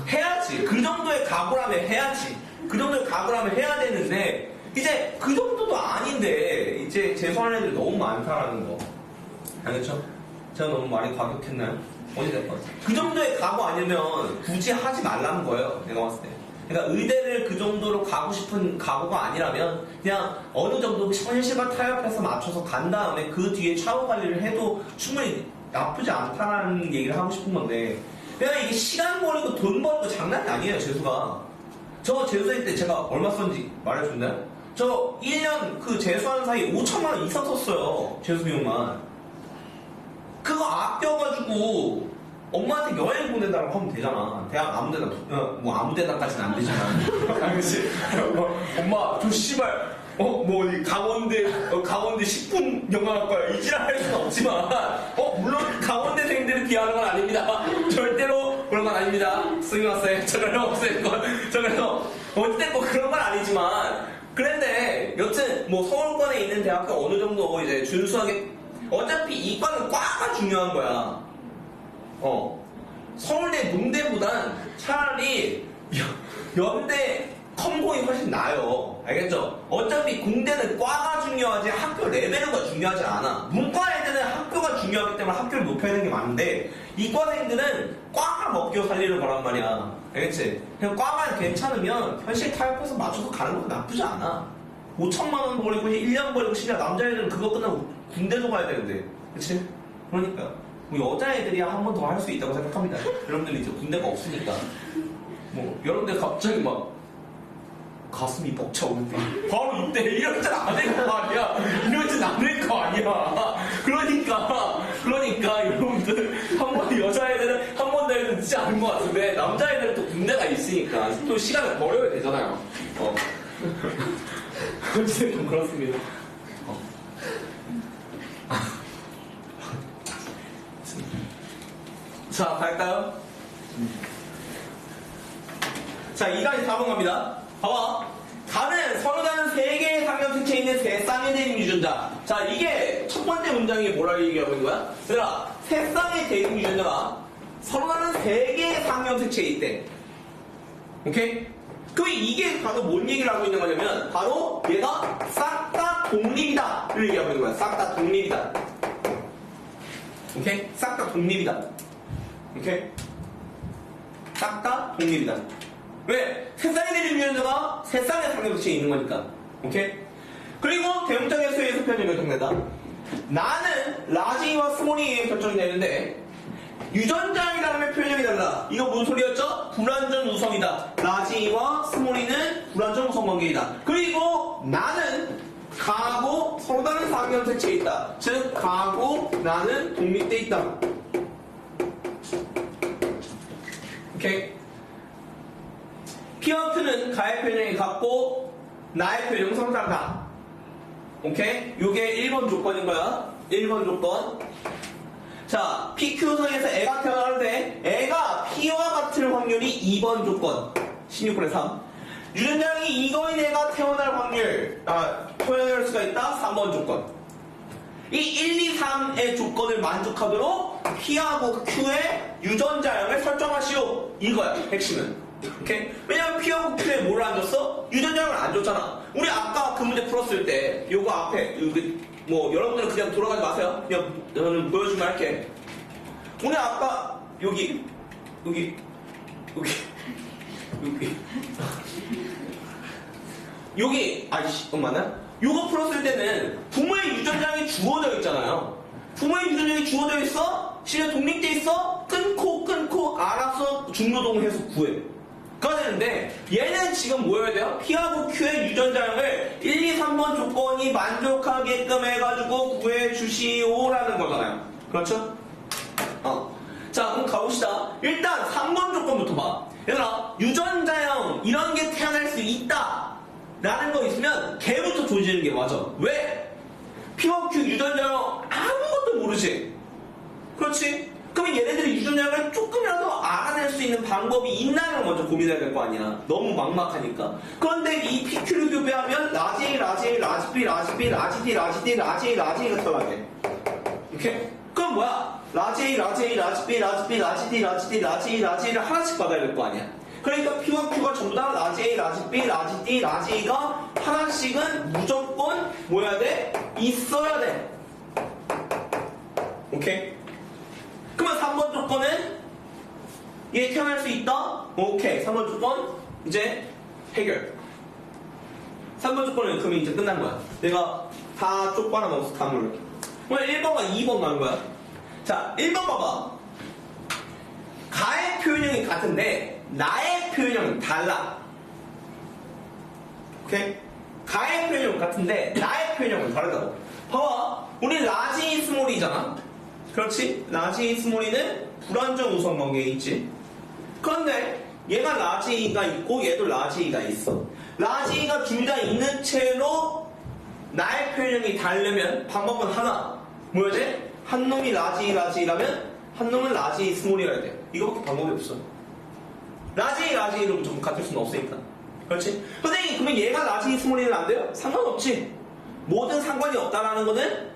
해야지. 그 정도의 각오라면 해야지. 그 정도의 각오라면 해야 되는데, 이제 그 정도도 아닌데 이제 재수하는 애들이 너무 많다라는 거. 알겠죠? 제가 너무 말이 과격했나요? 어찌됐건 그 정도의 각오 아니면 굳이 하지 말라는 거예요. 내가 봤을 때. 그러니까 의대를 그 정도로 가고 싶은 각오가 아니라면 그냥 어느 정도 현실과 타협해서 맞춰서 간 다음에 그 뒤에 차후 관리를 해도 충분히 나쁘지 않다라는 얘기를 하고 싶은 건데, 그냥 이게 시간 버리고 돈 버리고 장난이 아니에요. 재수가. 저 재수할 때 제가 얼마 썼는지 말해줬나요? 저 1년 그 재수하는 사이에 5천만 원 이상 썼어요. 재수 비용만. 그거 아껴가지고 엄마한테 여행 보낸다고 하면 되잖아. 대학 아무데나, 뭐 아무데나까지는 안 되지만. 알겠지? 엄마, 저 씨발, 어디 강원대 10분 영화학과야. 이지랄 할 수는 없지만, 물론 강원대생들을 비하하는 건 아닙니다. 절대로 그런 건 아닙니다. 스미마세. 저는 그래서, 어쨌든 그런 건 아니지만, 그런데 여튼 뭐 서울권에 있는 대학교 어느 정도 이제 준수하게, 어차피 이과는 과가 중요한 거야. 서울대 농대보단 차라리 연대 컴공이 훨씬 나아요. 알겠죠? 어차피 공대는 과가 중요하지 학교 레벨가 중요하지 않아. 문과 애들은 학교가 중요하기 때문에 학교를 높여야 되는 게 많은데, 이과생들은 과가 먹겨 살리는 거란 말이야. 알겠지? 그냥 과만 괜찮으면 현실 타협해서 맞춰서 가는 것도 나쁘지 않아. 5천만 원 버리고 1년 버리고 진짜 남자애들은 그거 끝나고 군대도 가야 되는데. 그치? 그러니까 뭐 여자애들이야 한 번 더 할 수 있다고 생각합니다. 여러분들 이제 군대가 없으니까 뭐 여러분들 갑자기 막 가슴이 벅차오는데 바로 이때 이러진 않을 거 아니야. 이러진 않을 거 아니야. 그러니까 여러분들 않은 것 같은데 남자애들은 또 군대가 있으니까 또 시간을 버려야 되잖아요. 어쨌든 그렇습니다. 자, 갈까요? 자, 2단이 4번 갑니다. 봐봐. 가는 서로 다른 3개의 상경색체에 있는 세 쌍의 대립 유전자. 자, 이게 첫 번째 문장이 뭐라고 얘기하고 있는 거야? 얘들아, 세 쌍의 대립 유전자가 서로 다른 3개의 상경색체에 있대. 오케이? 그럼 이게 바로 뭔 얘기를 하고 있는 거냐면, 바로 얘가 싹 다 독립이다. 를 얘기하고 있는 거야. 싹 다 독립이다. 오케이? 싹 다 독립이다. 오케이? 싹 다 독립이다. 왜? 세 쌍의 대립 유전자가 세 쌍의 상경색체에 있는 거니까. 오케이? 그리고 대문장의 수에서 편이 결정된다. 나는 라지와 스몰에 의해 결정되는데 유전자이라는 표현이 달라. 이거 무슨 소리였죠? 불완전 우성이다. 라지와 스몰이는 불완전 우성 관계이다. 그리고 나는 가하고 서로 다른 상경색체에 있다. 즉 가하고 나는 독립돼 있다. 오케이? P와 Q는 가의 표현형이 같고 나의 표현형 성상다. 오케이? 요게 1번 조건인 거야. 1번 조건. 자, PQ성에서 애가 태어나는데 애가 P와 같을 확률이 2번 조건. 16분의 3. 유전자형이 이거인 애가 태어날 확률, 태어날 수가 있다. 3번 조건. 이 1, 2, 3의 조건을 만족하도록 P하고 Q의 유전자형을 설정하시오. 이거야, 핵심은. 오케이? 왜냐면 P하고 Q에 뭘 안 줬어? 유전자형을 안 줬잖아. 우리 아까 그 문제 풀었을 때, 요거 앞에, 여러분들은 그냥 돌아가지 마세요. 그냥 저는 보여주면 할게. 오늘 아까, 여기. 맞나? 요거 풀었을 때는 부모의 유전자형이 주어져 있잖아요. 부모의 유전자형이 주어져 있어? 실제 독립돼 있어? 끊고 알아서 중노동해서 구해. 그래야 되는데 얘는 지금 뭐 해야 돼요? P하고 Q의 유전자형을 1, 2, 3번 조건이 만족하게끔 해가지고 구해주시오라는 거잖아요. 그렇죠? 자, 그럼 가봅시다. 일단 3번 조건부터 봐. 얘들아, 유전자형 이런 게 태어날 수 있다 라는 거 있으면 걔부터 조지는 게 맞아. 왜? P와 Q 유전자형 아무것도 모르지. 그렇지? 그러면 얘네들이 유전자형을 조금이라도 알아낼 수 있는 방법이 있나를 먼저 고민해야 될 거 아니야. 너무 막막하니까. 그런데 이 PQ를 교배하면 라지 A, 라지 A, 라지 B, 라지 B, 라지 D, 라지 D, 라지 A, 라지 A가 태어나게. 오케이? 그럼 뭐야? 라지 A, 라지 A, 라지 B, 라지 B, 라지 D, 라지 D, 라지 A, 라지 A를 하나씩 받아야 될 거 아니야. 그러니까 P와 Q가 전부 다 라지 A, 라지 B, 라지 D, 라지 A가 하나씩은 무조건 뭐 해야 돼? 있어야 돼. 오케이? 그러면 3번 조건은 얘 태어날 수 있다? 오케이. 3번 조건 이제 해결. 3번 조건은 그러면 이제 끝난 거야. 내가 다 쪽 빨아먹어서 다 물을게. 오늘 1번과 2번 나온 거야. 자, 1번 봐봐. 가의 표현형이 같은데 나의 표현형은 달라. 오케이? 가의 표현형은 같은데 나의 표현형은 다르다고. 봐봐. 우리 라지 스몰이잖아. 그렇지? 라지 스몰이는 불완전 우성 관계에 있지. 그런데 얘가 라지 E가 있고 얘도 라지 E가 있어. 라지 E가 둘 다 있는 채로 나의 표현형이 다르려면 방법은 하나. 뭐여야 돼? 한 놈이 라지 E라면 한 놈은 라지 E 스몰이라야 돼. 이거밖에 방법이 없어. 라지 E로 무조건 같을 수는 없으니까. 그렇지? 선생님, 그러면 얘가 라지 E 스몰이는 안 돼요? 상관없지. 모든 상관이 없다라는 거는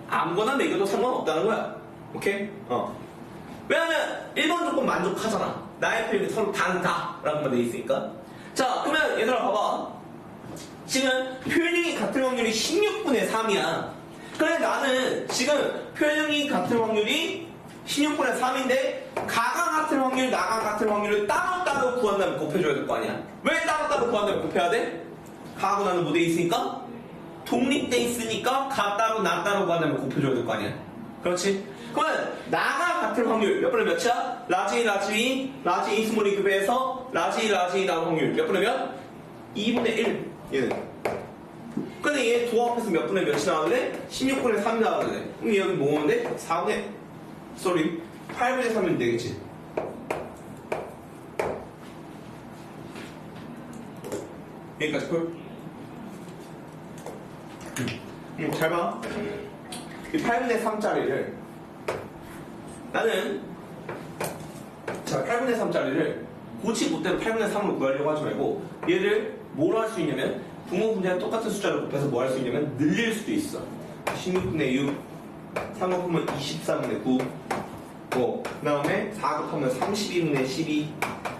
아무거나 매겨도 상관없다는 거야. 오케이? 왜냐면 1번 조건 만족하잖아. 나의 표현이 서로 다르다 라는 말 돼 있으니까. 자, 그러면 얘들아 봐봐. 지금 표현형이 같은 확률이 16분의 3이야. 그래, 나는 지금 표현형이 같은 확률이 16분의 3인데 가가 같은 확률, 나가 같은 확률을 따로따로 구한다면 곱해줘야 될 거 아니야. 왜 따로따로 구한다면 곱해야 돼? 가하고 나는 뭐 돼 있으니까? 독립돼 있으니까 가 따로 나 따로 구한다면 곱해줘야 될 거 아니야. 그렇지? 그러면 나가 같은 확률 몇 분의 몇이야? 라지 E 스몰이 교배해서 라지 E 나온 확률 몇 분의 몇? 2분의 1 얘는. 근데 얘 도합해서 몇 분의 몇이 나왔네? 16분의 3이 나왔네. 그럼 여기 뭐 오는데? 8분의 3이면 되겠지. 여기까지 콜. 잘 봐. 이 8분의 3짜리를 나는 자 8분의 3짜리를 고치 못대로 8분의 3으로 구하려고 하지 말고 얘를 뭐로 할 수 있냐면 부모 분자와 똑같은 숫자를 곱해서 뭐 할 수 있냐면 늘릴 수도 있어. 16분의 6 3 곱하면 24분의 9 뭐, 그 다음에 4 곱하면 32분의 12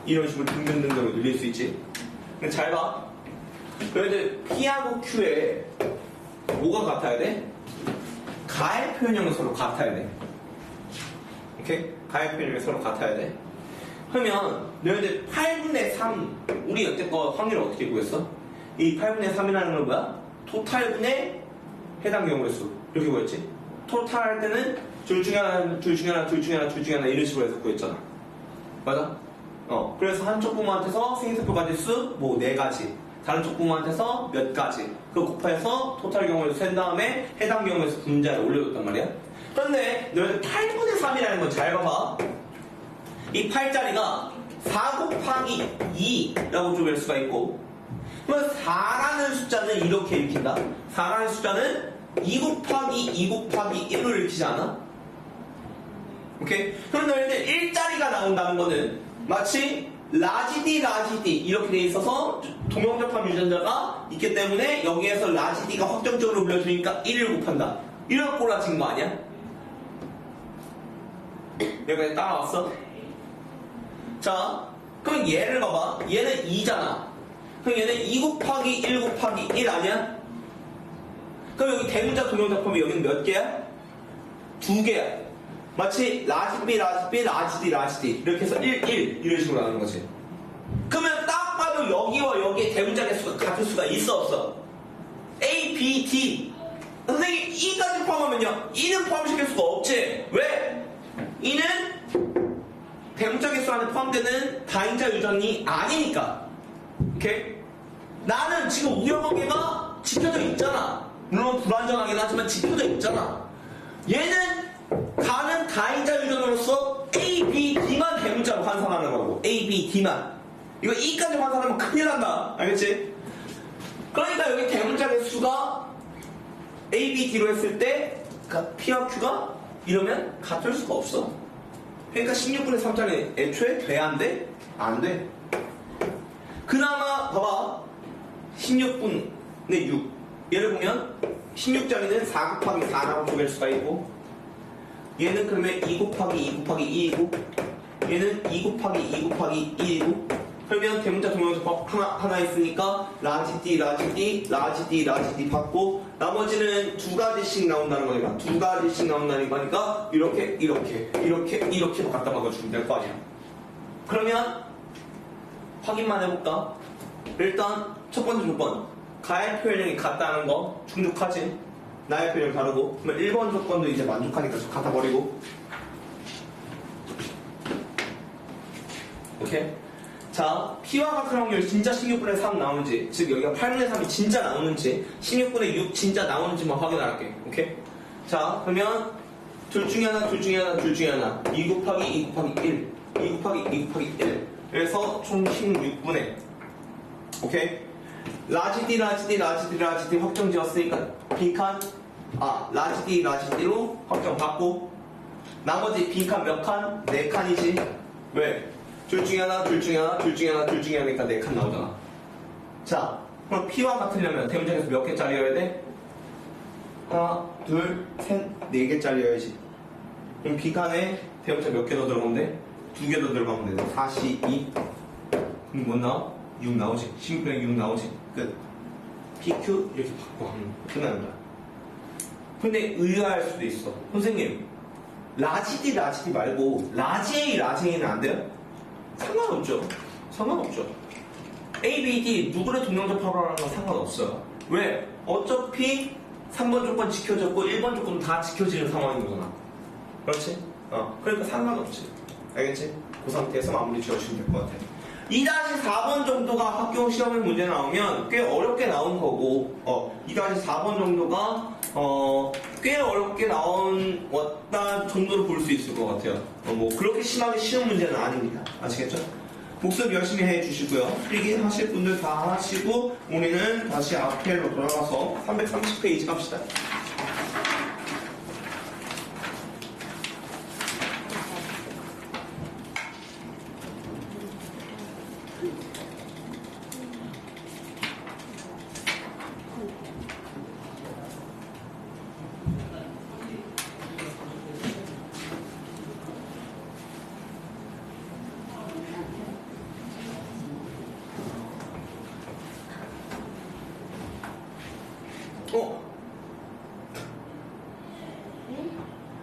이런 식으로 등등등등으로 늘릴 수 있지. 근데 잘 봐. 그런데 P하고 Q에 뭐가 같아야 돼? 가의 표현형이 서로 같아야 돼. 오케이? 가의 표현형이 서로 같아야 돼. 그러면 너희들 8분의 3 우리 여태껏 확률을 어떻게 구했어? 이 8분의 3이라는 건 뭐야? 토탈분의 해당 경우의 수 이렇게 구했지? 토탈 할 때는 둘 중에 하나, 둘 중에 하나, 둘 중에 하나, 둘 중에 하나 이런 식으로 해서 구했잖아. 맞아? 그래서 한쪽 부모한테서 생일투표 가질 수 뭐 4가지, 다른 쪽 부모한테서 몇 가지 그거 곱해서 토탈 경우의 수 센 다음에 해당 경우의 수 분자를 올려줬단 말이야. 그런데 너희들 8분의 3이라는 건 잘 봐봐. 이 8짜리가 4 곱하기 2라고 쪼갤 수가 있고, 그러면 4라는 숫자는 이렇게 읽힌다. 4라는 숫자는 2 곱하기 2 곱하기 1로 읽히지 않아? 오케이? 그럼 너희들 1짜리가 나온다는 거는 마치 라지디 이렇게 돼 있어서 동영접합 유전자가 있기 때문에 여기에서 라지디가 확정적으로 불려주니까 1을 곱한다. 이런 꼴라진 거 아니야? 여기까지 따라왔어? 자, 그럼 얘를 봐봐. 얘는 2잖아. 그럼 얘는 2 곱하기 1 곱하기 1 아니야? 그럼 여기 대문자 동영접합이 여기는 몇 개야? 2개야. 마치 라지비 이렇게 해서 1 이런 식으로 나오는 거지. 그러면 딱 봐도 여기와 여기의 대문자 개수가 같을 수가 있어 없어? A, B, D. 선생님 2까지 포함하면요 2는 포함시킬 수가 없지. 왜? 2는 대문자 개수 안에 포함되는 다인자 유전이 아니니까. 오케이? 나는 지금 우여곡개가 지켜져 있잖아. 물론 불안정하긴 하지만 지켜져 있잖아. 얘는 가는 다인자 유전으로서 A, B, D만 대문자로 환산하는 거고 A, B, D만. 이거 E까지 환산하면 큰일 난다. 알겠지? 그러니까 여기 대문자 개수가 A, B, D로 했을 때 P와 Q가 이러면 같을 수가 없어. 그러니까 16분의 3짜리 애초에 돼? 안 돼? 안 돼. 그나마 봐봐 16분의 6 얘를 보면 16짜리는 4 곱하기 4라고 쪼갤 수가 있고, 얘는 그러면 2 곱하기 2 곱하기 2이고, 얘는 2 곱하기 2 곱하기 1이고, 그러면 대문자 동영접합 하나 있으니까 라지디 받고, 나머지는 2가지씩 나온다는 거니까 2가지씩 나온다는 거니까 이렇게 갖다 박아주면 될 거 아니야. 그러면 확인만 해볼까? 일단 첫 번째 조건, 가의 표현형이 같다는 거 충족하지? 나의 표현형 다르고. 그러면 1번 조건도 이제 만족하니까 갖다 버리고. 오케이? 자, P와 같은 확률 진짜 16분의 3 나오는지, 즉 여기가 8분의 3이 진짜 나오는지, 16분의 6 진짜 나오는지만 확인할게. 오케이? 자, 그러면 둘 중에 하나 2 곱하기 2 곱하기 1 2 곱하기 2 곱하기 1 그래서 총 16분의, 오케이? 라지디 확정 지었으니까 빈칸 라지디로 확정 받고, 나머지 빈칸 몇 칸? 4칸이지. 왜? 둘 중에 하나니까 4칸 나오잖아. 자, 그럼 P와 같으려면 대문장에서 몇 개짜리여야 돼? 하나, 둘, 셋, 4개짜리여야지. 그럼 빈칸에 대문자 몇 개 더 들어가면 돼? 2개 더 들어가면 돼. 4, 2. 그럼 뭐 나와? 6 나오지. 16분의 6 나오지. 끝. PQ 이렇게 바꿔 하면 끝나는 거야. 근데 의아할 수도 있어. 선생님, 라지디 말고 라지A는 안 돼요? 상관없죠. A, B, D 누구를 동영접합을 하는 건 상관없어요. 왜? 어차피 3번 조건 지켜졌고 1번 조건 다 지켜지는 상황인 거잖아. 그렇지? 그러니까 상관없지. 알겠지? 그 상태에서 마무리 지어주시면 될 것 같아. 2-4번 정도가 학교 시험에 문제 나오면 꽤 어렵게 나온 거고, 2-4번 정도가 꽤 어렵게 왔다 정도로 볼 수 있을 것 같아요. 뭐 그렇게 심하게 쉬운 문제는 아닙니다. 아시겠죠? 복습 열심히 해주시고요. 필기 하실 분들 다 하시고 우리는 다시 앞에로 돌아가서 330페이지 갑시다.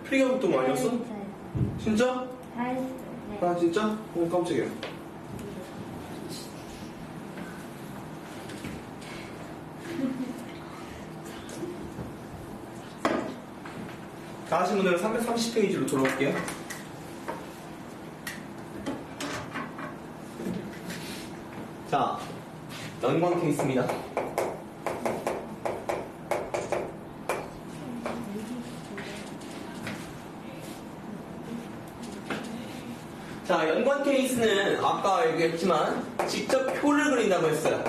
필기하면 또 많이 했어? 진짜? 다 했어요. 네. 아 진짜? 깜짝이야. 다 하신 분들은 330페이지로 돌아올게요. 자, 연관 케이스입니다. 자, 연관 케이스는 아까 얘기했지만 직접 표를 그린다고 했어요.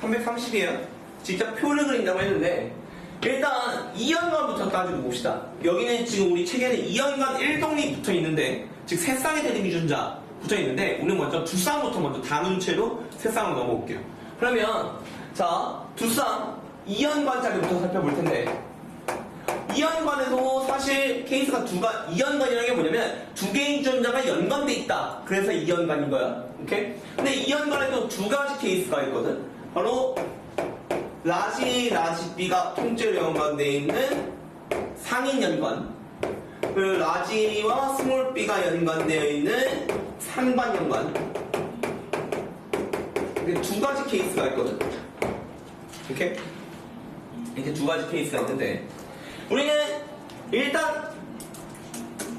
330이에요. 직접 표를 그린다고 했는데 일단 2연관부터 따지고 봅시다. 여기는 지금 우리 책에는 2연관 1독립 붙어 있는데 즉 세 쌍의 대립기준자 붙어 있는데 우리는 먼저 두 쌍부터 먼저 다룬 채로 세 쌍으로 넘어올게요. 그러면 자, 두 쌍 2연관짜리부터 살펴볼 텐데 2연관에도 사실 케이스가 2연관이라는 게 뭐냐면 두 개의 기준자가 연관돼 있다. 그래서 2연관인 거야. 오케이? 근데 2연관에도 두 가지 케이스가 있거든. 바로 라지 B가 통째로 연관되어 있는 상인 연관, 그리고 라지와 스몰 B가 연관되어 있는 상반 연관. 이렇게 두 가지 케이스가 있거든. 오케이? 이렇게 두 가지 케이스가 있는데 우리는 일단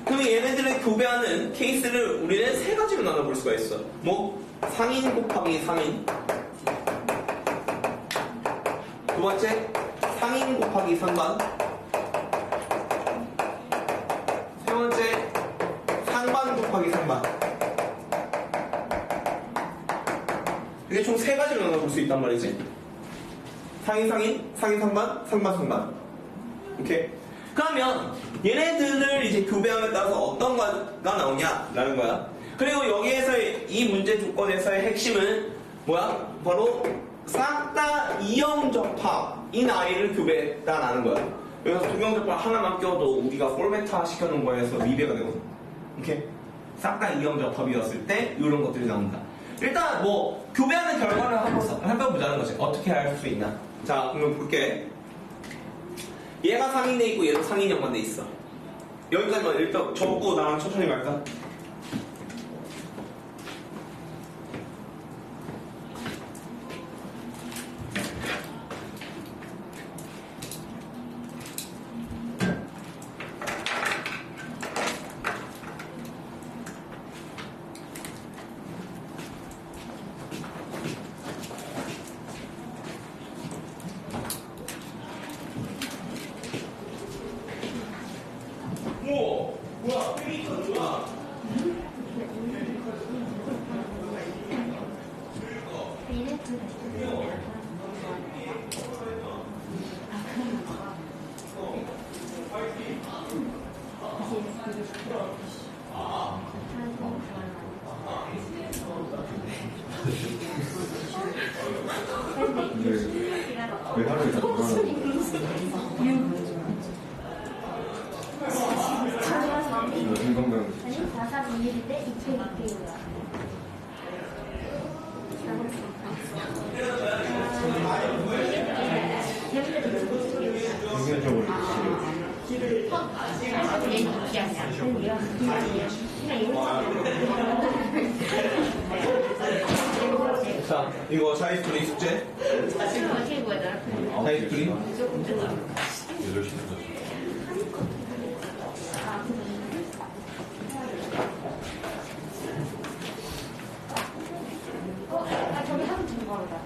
그 얘네들을 교배하는 케이스를 우리는 세 가지로 나눠볼 수가 있어. 뭐 상인 곱하기 상인, 두 번째 상인 곱하기 상반, 세 번째 상반 곱하기 상반. 이게 총 세 가지로 나눠볼 수 있단 말이지. 상인 상인, 상인 상반, 상반 상반. 오케이? 그러면 얘네들을 이제 교배함에 따라서 어떤 거가 나오냐라는 거야. 그리고 여기에서의 이 문제 조건에서의 핵심은 뭐야? 바로 싹 다 이형접합인 아이를 교배했다라는 거야. 여기서 동형접합 하나만 껴도 우리가 포메타 시켜놓은 거에서 미배가 되거든. 오케이? 싹 다 이형접합이었을 때 이런 것들이 나온다. 일단 뭐 교배하는 결과를 한번 살펴보자는 거지. 어떻게 알 수 있나? 자, 그러면 볼게. 얘가 상인돼 있고 얘도 상인 연관돼 있어. 여기까지만 일단 접고 나랑 천천히 갈까? 우와, 뭐야, 페이커 뭐야? 왜 하루에 다 돌아가는 건강 아니, 442일인데 2kg야. 평균적으로 자, 이거 자이스토리 숙제. 자이스토리. 8시 저기 하면 준 거다.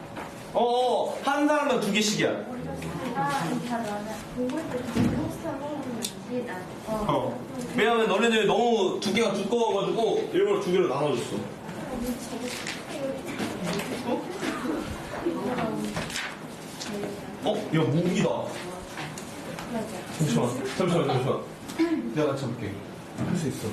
한 사람당 2개씩이야. 아, 다 나는 공부할 때 비슷한 거 하면 안 돼. 왜냐면 너네들 너무 두 개가 두꺼워가지고 일부러 두 개로 나눠줬어. 야, 무기다. 잠시만. 내가 같이 해볼게. 할 수 있어.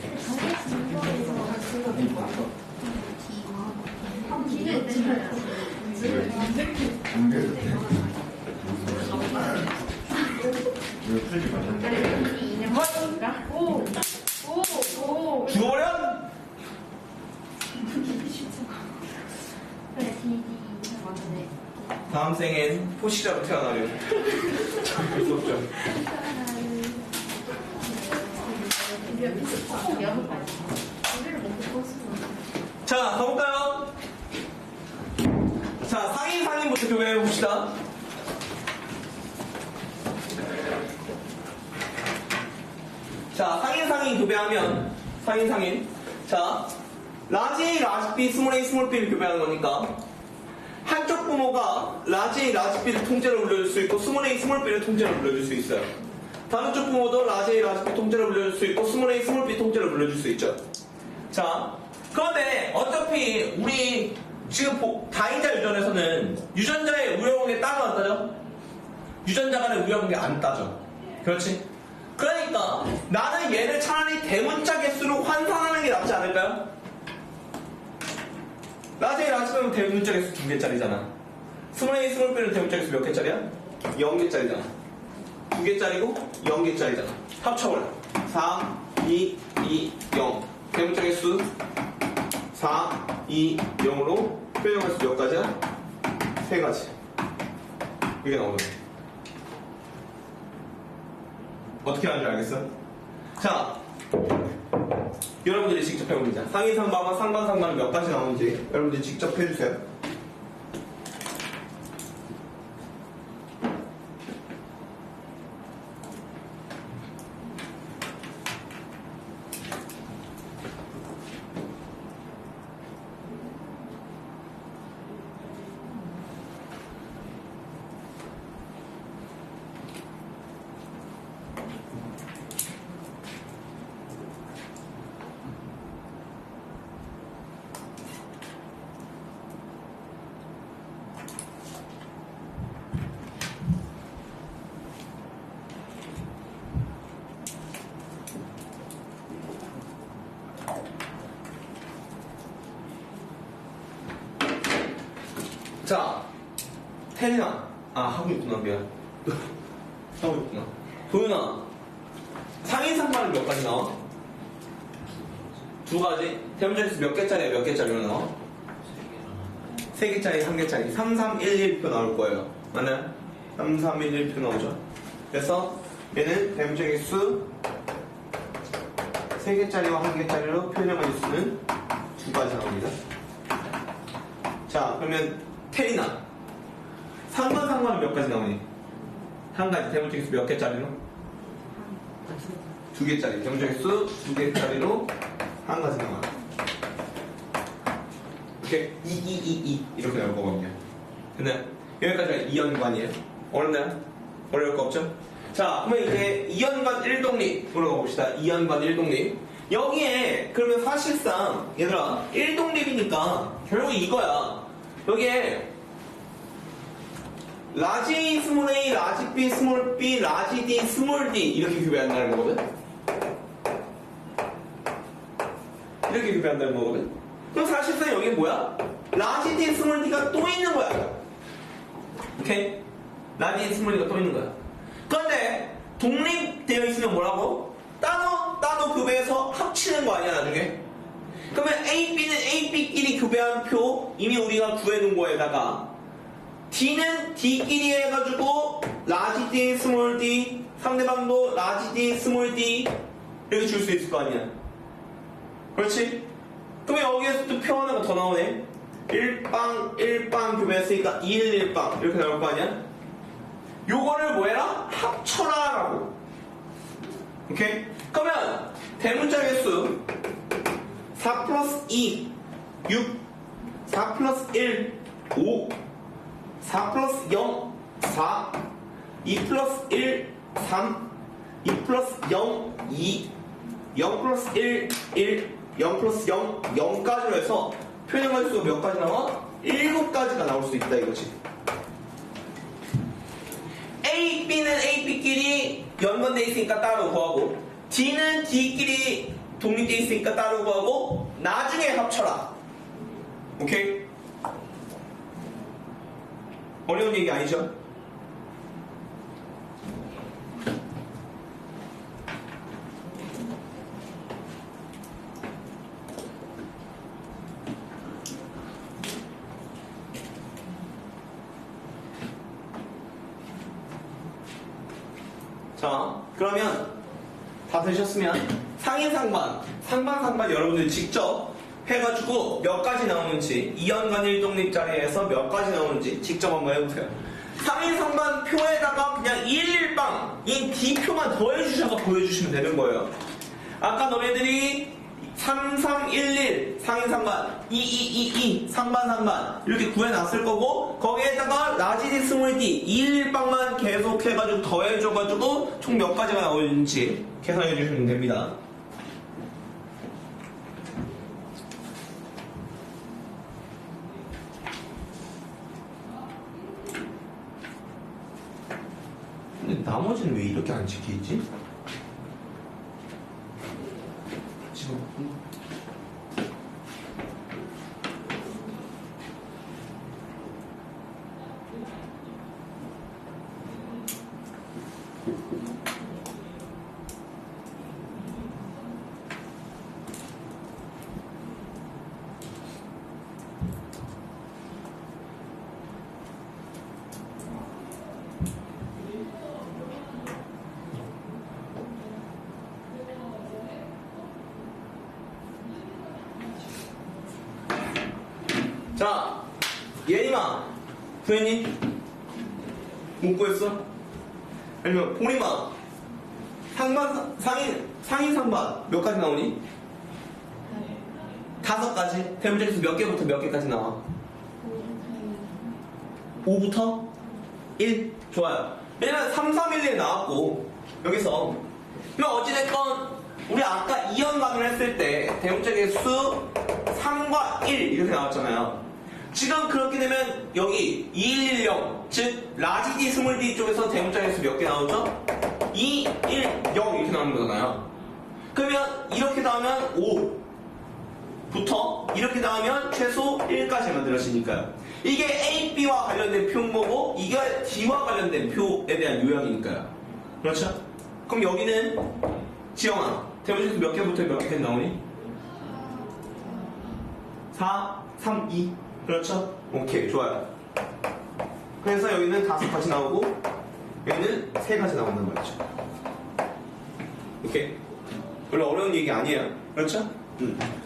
왜 풀지 말라? 죽어버려? 그래, 디디 맞네. 다음 생엔 포식자로 태어나려. 볼 수 없죠. 자, 가볼까요? 자, 상인 상인부터 교배해 봅시다. 자, 상인 교배하면 상인. 자, 라지 A, 라지 B, 스몰 A, 스몰 B를 교배하는 거니까 한쪽 부모가 라지 A, 라지 B를 통째로 불러줄 수 있고 스몰 A, 스몰 B를 통째로 불러줄 수 있어요. 다른 쪽 부모도 라지 A, 라지 B 통째로 불러줄 수 있고 스몰 A, 스몰 B 통째로 불러줄 수 있죠. 자, 그런데 어차피 우리 지금 다인자 유전에서는 유전자의 우여곡에 따져 안 따져? 유전자 간의 우여곡에 안 따져. 그렇지? 그러니까 나는 얘를 차라리 대문자 개수로 환산하는 게 낫지 않을까요? 라지 A, 라지 B는 대문자 개수 2개짜리잖아. 스몰 A, 스몰 B는 대문자 개수 몇 개짜리야? 0개짜리잖아. 2개짜리고 0개짜리잖아. 합쳐버려. 4, 2, 0. 대문자 개수 4, 2, 0으로 표현할 수 몇 가지야? 3가지. 이게 나오거든. 어떻게 하는지 알겠어? 자, 여러분들이 직접 해봅니다. 상인 상반과 상반 상반은 몇 가지 나오는지 여러분들이 직접 해주세요. 자, 태린아. 하고 있구나, 미안. 하고 있구나. 도윤아. 상인 상반은 몇 가지 나와? 2가지? 대문자에서 몇 개짜리야, 몇 개짜리로 나와? 3개짜리, 1개짜리. 3, 3, 1, 1표 나올 거예요. 맞나요? 3, 3, 1, 1표 나오죠? 그래서 얘는 대문자 개수 3개짜리와 1개짜리로 표현해가지고 쓰는 2가지 나옵니다. 자, 그러면 테리나. 상반은 몇 가지 나오니? 1가지. 대문자 개수 몇 개짜리로? 2개짜리. 대문자 개수 2개짜리로 1가지 나와. 이렇게 2 이렇게 나올 거거든요. 근데 여기까지가 2연관이에요. 어렵나요? 어려울 거 없죠? 자, 그러면 이제 2연관 1독립으로 가봅시다. 2연관 1독립. 여기에 그러면 사실상 얘들아 1독립이니까 결국 이거야. 여기에 라지 A, 스몰 A, 라지 B, 스몰 B, 라지 D, 스몰 D 이렇게 교배한다는 거거든? 이렇게 교배한다는 거거든? 그럼 사실상 여기 뭐야? 라지 D, 스몰 D가 또 있는 거야. 오케이? 라지 D, 스몰 D가 또 있는 거야. 그런데 독립되어 있으면 뭐라고? 따로 교배해서 합치는 거 아니야 나중에? 그러면 A, B는 A, B끼리 교배한 표 이미 우리가 구해놓은 거에다가 D는 D끼리 해가지고 라지 D, 스몰 D 상대방도 라지 D, 스몰 D 이렇게 줄 수 있을 거 아니야. 그렇지? 그러면 여기에서 또 표 하나가 더 나오네. 1빵 교배했으니까 211빵 이렇게 나올 거 아니야? 요거를 뭐 해라? 합쳐라 라고. 오케이? 그러면 대문자 개수 4 플러스 2 6 4 플러스 1 5 4 플러스 0 4 2 플러스 1 3 2 플러스 0 2 0 플러스 1, 1, 0 플러스 0, 0까지로 해서 표현할 수가 몇 가지 나와? 7가지가 나올 수 있다 이거지. A, B는 A, B끼리 연관돼 있으니까 따로 구하고 D는 D끼리 독립돼 있으니까 따로 구하고 나중에 합쳐라. 오케이? 어려운 얘기 아니죠? 자, 그러면 다 되셨으면 상인 상반, 상반 여러분들 직접 해가지고 몇 가지 나오는지 이연관 일독립 자리에서 몇 가지 나오는지 직접 한번 해보세요. 상인 상반 표에다가 그냥 1일방인 D표만 더해주셔서 보여주시면 되는 거예요. 아까 너네들이 3311 상인 상반 2222 상반 이렇게 구해놨을 거고 거기에다가 라지디 스몰디 1일방만 계속 해가지고 더해줘가지고 총 몇 가지가 나오는지 계산해 주시면 됩니다. 근데 나머지는 왜 이렇게 안 지키지? 지금 자, 예림아, 부현이 못 구했어? 아니면 보림아, 상인 상반 몇 가지 나오니? 5가지. 대문자에서 몇 개부터 몇 개까지 나와? 5부터 1. 좋아요. 얘는 3311 나왔고 여기서 그럼 어찌됐건 우리 아까 이연관을 했을 때 대문자의 수 3과 1 이렇게 나왔잖아요. 지금 그렇게 되면 여기 2110, 즉 라지디 스몰디 쪽에서 대문자의 수 몇 개 나오죠? 2, 1, 0 이렇게 나오는 거잖아요. 그러면 이렇게 나오면 5부터 이렇게 나오면 최소 1까지 만들어지니까요. 이게 A, B와 관련된 표인 거고 이게 D와 관련된 표에 대한 요약이니까요. 그렇죠? 그럼 여기는 지영아, 대문자의 수 몇 개부터 몇 개까지 나오니? 4, 3, 2 그렇죠? 오케이, 좋아요. 그래서 여기는 5가지 나오고 여기는 3가지 나온다는 말이죠. 오케이? 별로 어려운 얘기 아니에요. 그렇죠?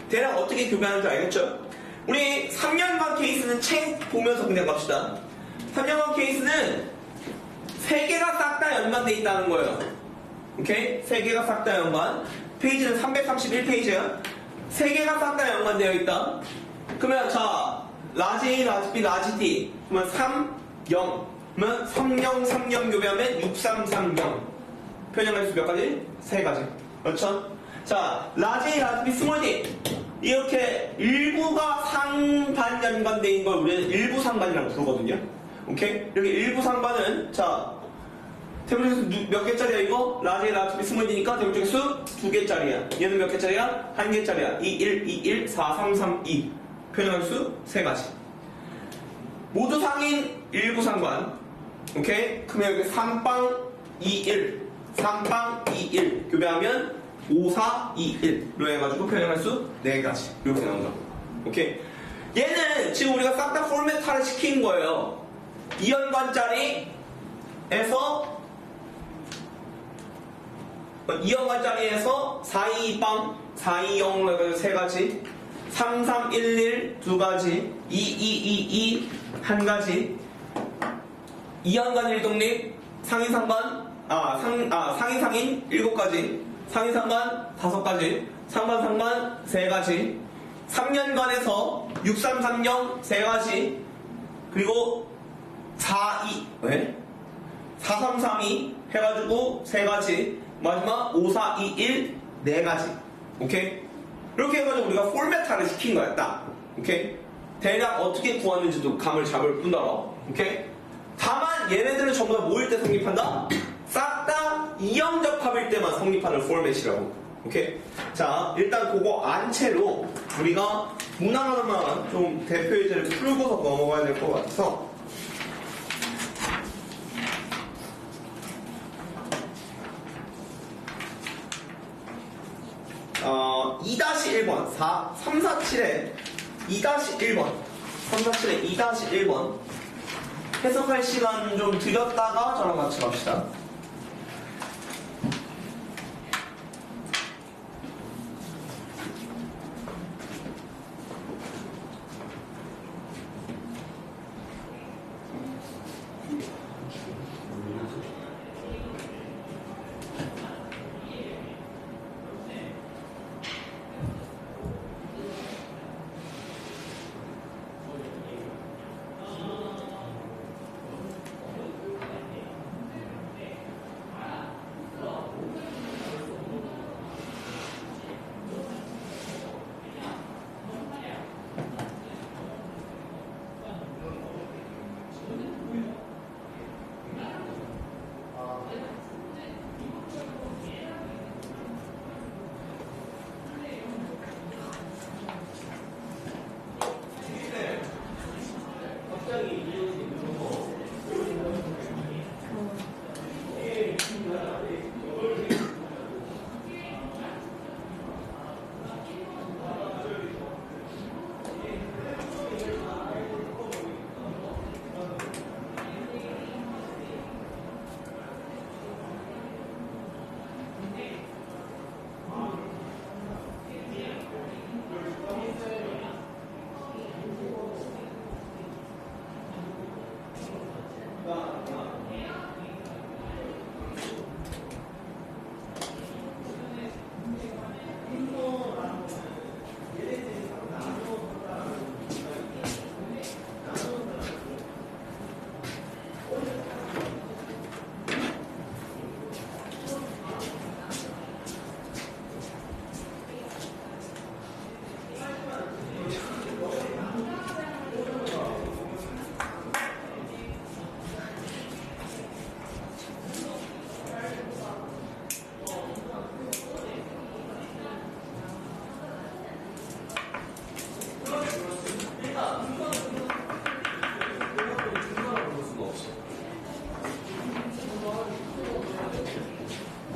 대략 어떻게 교배하는 줄 알겠죠? 우리 3년간 케이스는 책 보면서 그냥 갑시다. 3년간 케이스는 3개가 싹 다 연관되어 있다는 거예요. 오케이? 3개가 싹 다 연관. 페이지는 331페이지야. 3개가 싹 다 연관되어 있다. 그러면 자, 라지 A, 라지 B, 라지 D 그러면 3, 0 그러면 30, 30 교배하면 6330 표현할 수 몇 가지? 3가지. 그렇죠? 자, 라지 A, 라지 B, 스몰 D 이렇게 일부가 상반 연관되어 있는 걸 우리는 일부 상반이라고 부르거든요. 오케이? 여기 일부 상반은 자 대문자의 수 몇 개짜리야 이거? 라지 A, 라지 B, 스몰 D니까 대문자의 수 2개짜리야. 얘는 몇 개짜리야? 1개짜리야. 2, 1, 2, 1, 4, 3, 3, 2 표현할 수 3가지. 모두 상인 일부 상관. 오케이? 그러면 여기 3빵 2, 1 3빵 2, 1 교배하면 5, 4, 2, 1로 해가지고 표현할 수 4가지 이렇게 나온다고. 오케이? 얘는 지금 우리가 싹 다 포맷화를 시킨 거예요. 이연관짜리에서 422빵 420로 해가지고 3가지 3311 2가지 2222 1가지 이연관 일독립 상인 상반 상인 상인 7가지 상인 상반 5가지 상반 상반 3가지 3년간에서 6330 3가지 그리고 4332 해가지고 3가지 마지막 5421 네 가지. 오케이? 이렇게 해가지고 우리가 포맷화를 시킨 거야, 딱. 오케이? 대략 어떻게 구하는지도 감을 잡을 뿐더러. 오케이? 다만 얘네들은 전부 다 모일 때 성립한다? 싹 다 이형적합일 때만 성립하는 포맷이라고. 오케이? 자, 일단 그거 안채로 우리가 문항 하나만 좀 대표 예제를 풀고서 넘어가야 될 것 같아서 2-1번 347에 2-1번 347에 2-1번 해석할 시간 좀 드렸다가 저랑 같이 갑시다.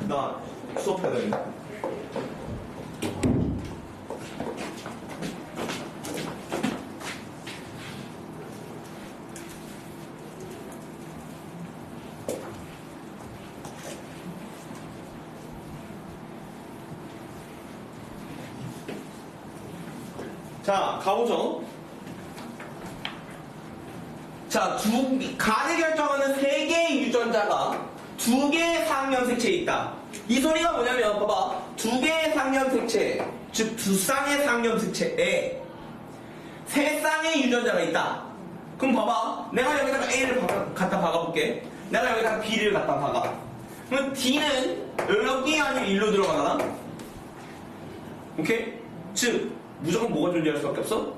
나 수업해야 되는데. 자, 가보죠. 자, 간을 결정하는 3개의 유전자가 2개의 상염색체에 있다. 이 소리가 뭐냐면, 봐봐. 2개의 상염색체, 즉 2쌍의 상염색체에 3쌍의 유전자가 있다. 그럼 봐봐. 내가 여기다가 A를 갖다 박아볼게. 내가 여기다가 B를 갖다 박아. 그럼 D는 여기 아니면 1로 들어가나? 오케이? 즉, 무조건 뭐가 존재할 수밖에 없어?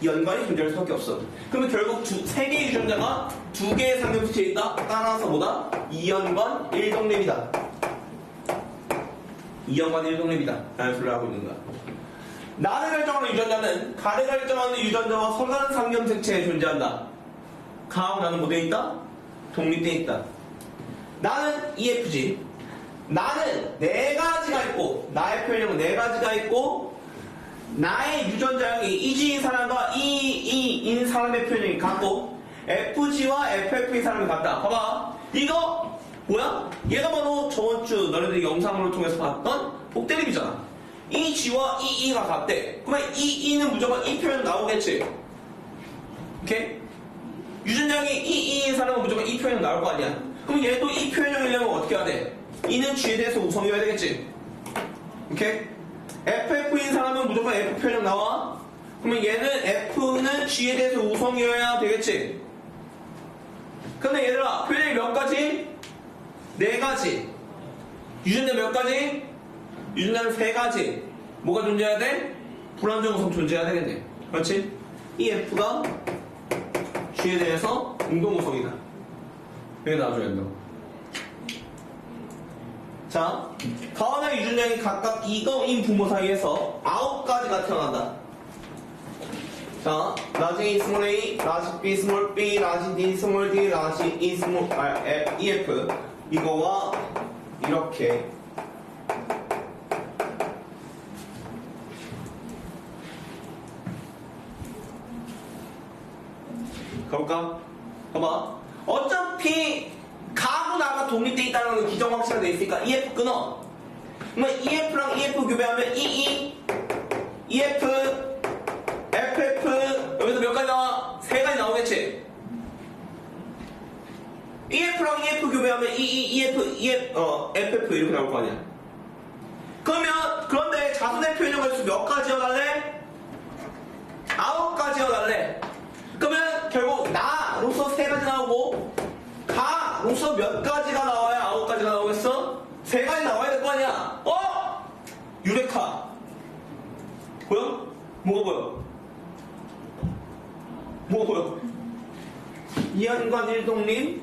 연관이 존재할 수밖에 없어. 그러면 결국 3개의 유전자가 2개의 상염색체에 있다. 따라서 뭐다? 2연관 1동립이다. 2연관 1동립이다. 라는 소리를 하고 있는 거야. 나를 결정하는 유전자는 가를 결정하는 유전자와 서다른 상염색체에 존재한다. 가하고 나는 뭐 돼 있다? 독립돼 있다. 나는 EFG. 나는 4가지가 있고, 나의 표현형은 4가지가 있고, 나의 유전자형이 EG인 사람과 EE인 사람의 표현형이 같고, FG와 FF인 사람이 같다. 봐봐. 이거 뭐야? 얘가 바로 저번주 너네들이 영상으로 통해서 봤던 복대립이잖아. EG와 EE가 같대. 그러면 EE는 무조건 이 표현 나오겠지. 오케이? 유전자형이 EE인 사람은 무조건 이 표현 나올 거 아니야. 그럼 얘도 이 표현형이려면 어떻게 해야 돼? E는 G에 대해서 우성이어야 되겠지. 오케이? FF인 사람은 무조건 F 표현형 나와. 그러면 얘는 F는 G에 대해서 우성이어야 되겠지. 근데 얘들아, 표현이 몇 가지? 4가지. 유전자 몇 가지? 유전자는 세 가지. 뭐가 존재해야 돼? 불완전 구성 존재해야 되겠네. 그렇지? 이 F가 G에 대해서 운동 구성이다. 이게 나와줘야 된다고. 자, 가원의 유전자이 각각 이거인 부모 사이에서 9가지가 태어난다. 자, 라지 E 스몰 A, 라지 B 스몰 B, 라지 D 스몰 D, 라지 E 스몰 E F. 이거와 이렇게 가볼까? 봐봐. 어차피 가고 나가 독립돼 있다는 건 기정 확실하게 돼 있으니까 EF 끊어. 그러면 EF랑 EF 교배하면 EE, EF, FF 여기서 몇 가지 나와? 세 가지 나오겠지? EF랑 EF 교배하면 EE, EF, FF 이렇게 나올 거 아니야? 그런데 자손의 표현형 할수 몇 가지여달래? 9가지여달래. 그러면 결국 나로서 세 가지 나오고 가로서 몇 가지가 나와야 9가지가 나오겠어? 세 가지 나와야 될 거 아니야? 유레카 보여? 뭐가 보여? 뭐가 보여? 이한관 일독립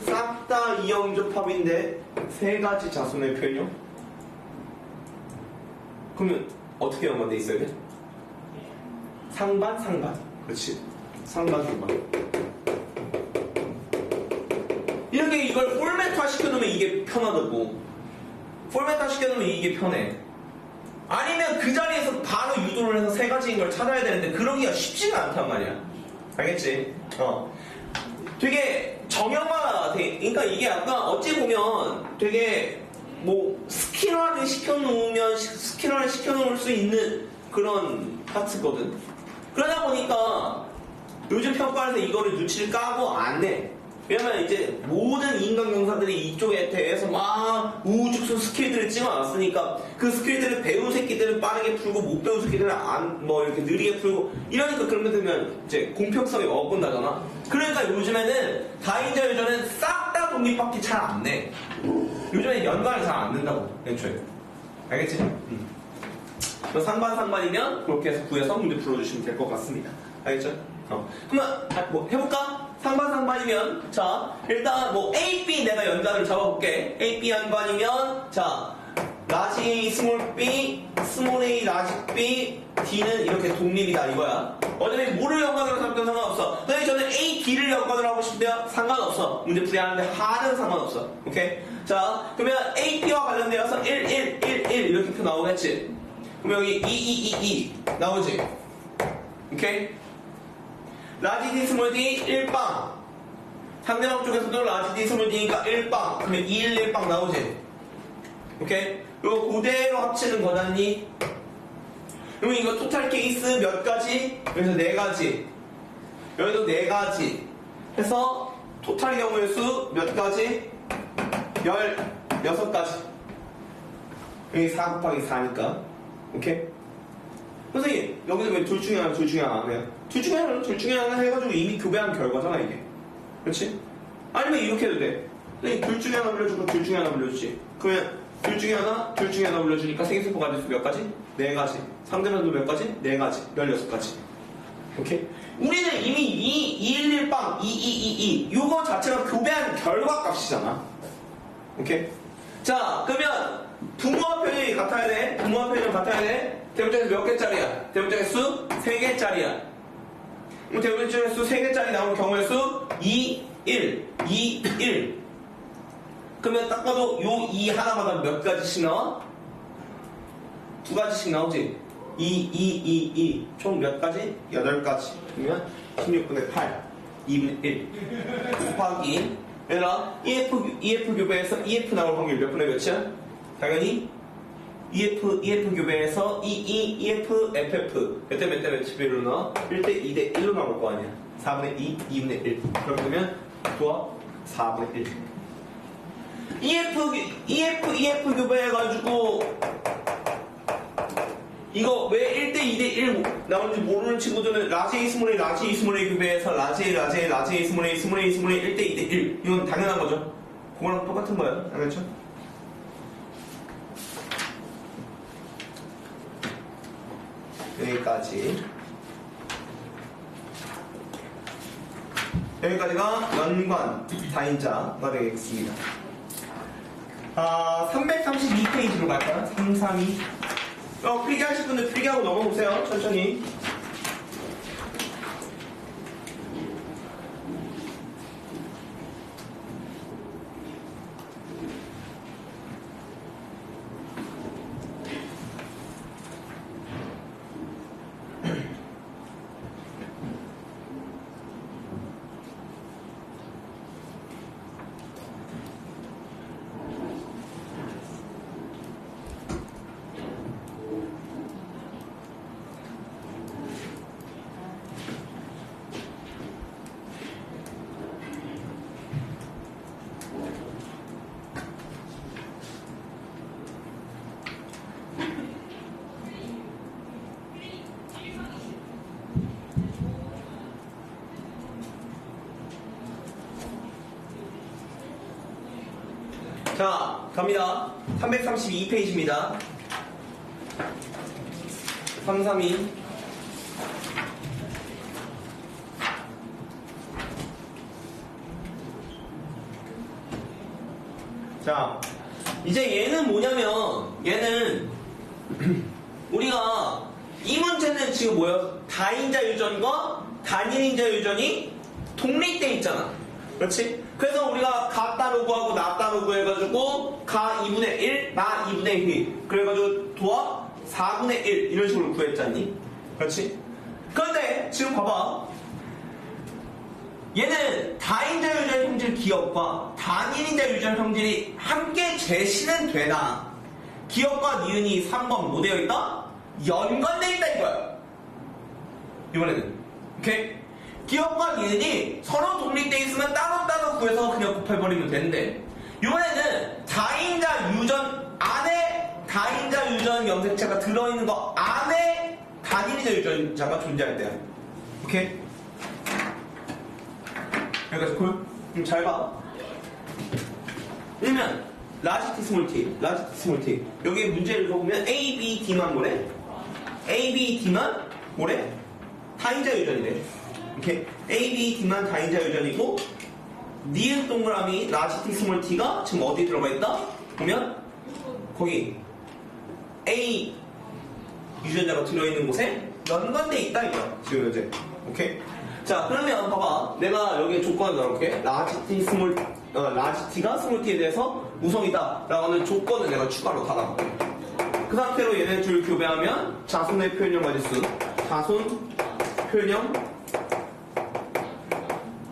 싹 다 이형조합인데 세 가지 자손의 표현형? 그러면 어떻게 연관돼 있어야 돼? 상반 상반. 그렇지. 상반 상반. 이렇게 이걸 포맷화 시켜놓으면 이게 편하다고. 포맷화 시켜놓으면 이게 편해. 아니면 그 자리에서 바로 유도를 해서 세 가지인 걸 찾아야 되는데 그러기가 쉽지가 않단 말이야. 알겠지? 되게 정형화가 돼. 그러니까 이게 약간 어찌 보면 되게 뭐 스킬화를 시켜놓으면 스킬화를 시켜놓을 수 있는 그런 파트거든. 그러다 보니까 요즘 평가에서 이거를 눈치를 까고 안 내. 왜냐면 이제 모든 인간 강사들이 이쪽에 대해서 막 우후죽순 스킬들을 찍어놨으니까 그 스킬들을 배운 새끼들은 빠르게 풀고 못 배운 새끼들은 이렇게 느리게 풀고 이러니까 그런 게 되면 이제 공평성이 어긋나잖아. 그러니까 요즘에는 다인자 유전은 싹 다 독립밖에 잘 안 내. 요즘에 연관이 잘 안 된다고 애초에. 알겠지? 상반이면 그렇게 해서 구해서 문제 풀어주시면 될 것 같습니다. 알겠죠? 그러면 뭐 해볼까? 상반이면 자 일단 뭐 A, B 내가 연관을 잡아볼게. A, B 연관이면 자 라지 스몰 B, 스몰 A, 라지 B, D는 이렇게 독립이다 이거야. 어차피 뭐를 연관으로 잡든 상관없어. 근데 저는 A, D를 연관으로 하고 싶은데요? 상관없어. 문제 풀이하는데 하는 상관없어. 오케이? 자 그러면 A, B와 관련되어서 1, 1, 1, 1 이렇게 표 나오겠지? 그럼 여기 2 나오지? 오케이? 라지 D 스몰 D 1빵. 상대방 쪽에서도 라지 D 스몰 D니까 1빵. 그러면 2, 1, 1빵 나오지? 오케이? 이거 그대로 합치는 거잖니? 그러면 이거 토탈 케이스 몇 가지? 여기서 4가지. 여기도 4가지. 해서 토탈 경우의 수 몇 가지? 16가지. 여기 4 곱하기 4니까. 오케이? 선생님, 여기서 왜 둘 중에 하나 안 해요? 둘 중에 하나 해가지고 이미 교배한 결과잖아, 이게. 그렇지? 아니면 이렇게 해도 돼. 선생님, 둘 중에 하나 불려주고 둘 중에 하나 불려주지. 그러면 둘 중에 하나 불려주니까 생일세포 가질 수 몇 가지? 4가지. 상대면도 몇 가지? 4가지. 16가지. 오케이? 우리는 이미 211빵, 2222. 요거 자체가 교배한 결과 값이잖아. 오케이? 자, 그러면 부모와 표현이 같아야 돼. 부모와 표현이 같아야 돼. 대문짝에서 몇 개짜리야? 대문짝의 수 3개짜리야. 그럼 대문짝의 수 3개짜리 나오는 경우의 수 2, 1, 2, 1. 그러면 딱 봐도 요 2 하나마다 몇 가지씩 나와? 2가지씩 나오지? 2. 총 몇 가지? 8가지. 그러면 16분의 8, 2분의 1. 곱하기. 얘들아, EF 교배에서 EF 나올 확률 몇 분의 몇이야? 당연히 EF 교배에서 EF, FF. 몇 대 몇 비율로 나와? 1대 2대 1로 나올 거 아니야. 4분의 2, 2분의 1. 그렇게 되면 도합 4분의 1. EF 교배해가지고 이거 왜 1대 2대 1 나오는지 모르는 친구들은 라지 A 스몰 A 교배해서 라지 A 스몰 A 1대 2대 1 이건 당연한 거죠. 그거랑 똑같은 거야. 알겠죠? 여기까지가 연관 다인자가 되겠습니다. 332페이지로 갈까요? 332. 필기하실 분들 필기하고 넘어보세요. 천천히. 자, 갑니다. 332페이지입니다. 332. 자, 이제 얘는 뭐냐면, 얘는, 우리가, 이 문제는 지금 뭐야? 다인자 유전과 단일인자 유전이 독립돼 있잖아. 그렇지? 그래서 우리가 가 따로 구하고 나 따로 구해가지고 가 2분의 1, 나 2분의 1 그래가지고 도합 4분의 1 이런 식으로 구했잖니? 그렇지? 그런데 지금 봐봐. 얘는 다인자 유전 형질 기억과 단일인자 유전 형질이 함께 제시는 되나 기억과 니은이 3번 뭐 되어 있다? 연관되어 있다 이거야. 이번에는 오케이? 기억과 니은이 서로 독립되어 있으면 따로따로 구해서 그냥 곱해버리면 되는데 이번에는 다인자 유전 안에 다인자 유전 염색체가 들어있는 거 안에 단일인자 유전자가 존재할 때야. 오케이? 여기까지 콜? 그럼 잘 봐. 왜냐면 라지 T 스몰 T, 라지 T 스몰 T 여기 문제를 읽어보면 A, B, D만 뭐래? A, B, D만 뭐래? 다인자 유전이래. 이렇게 A, B, D만 다인자 유전이고 니은 동그라미 라지 T 스몰 T가 지금 어디 들어가 있다? 보면 거기 A 유전자가 들어있는 곳에 연관돼 있다 이거야 지금 현재. 오케이? 자 그러면 봐봐 내가 여기에 조건을 넣어볼게. 라지 T가 스몰 T에 대해서 우성이다 라고 하는 조건을 내가 추가로 달아볼게. 그 상태로 얘네 줄 교배하면 자손의 표현형 가지수 자손 표현형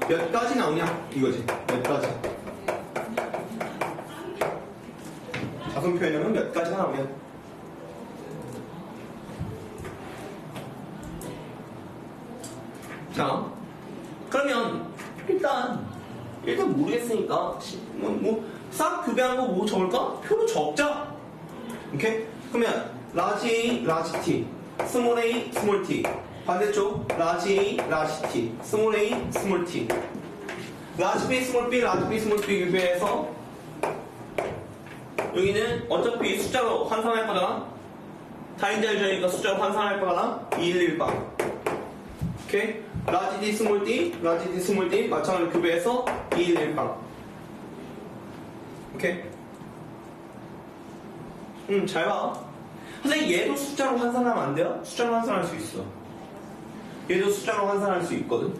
몇 가지 나오냐? 이거지. 몇 가지. 자손 표현형은 몇 가지가 나오냐? 자, 그러면 일단 모르겠으니까 싹 교배한 거 뭐 적을까? 표로 적자. 오케이? 그러면 라지 T, 스몰 a, 스몰 t. 반대쪽 라지 T, 스몰 a, 스몰 t. 라지 B, 스몰 b, 라지 B, 스몰 b 교배해서 여기는 어차피 숫자로 환산할 거잖아. 다인자 유전이니까 숫자로 환산할 거잖아. 211방. 오케이? 라지 D, 스몰 d, 라지 D, 스몰 d 마찬가지로 교배해서 211방. 오케이? 잘 봐. 선생님 얘도 숫자로 환산하면 안 돼요? 숫자로 환산할 수 있어. 얘도 숫자로 환산할 수 있거든.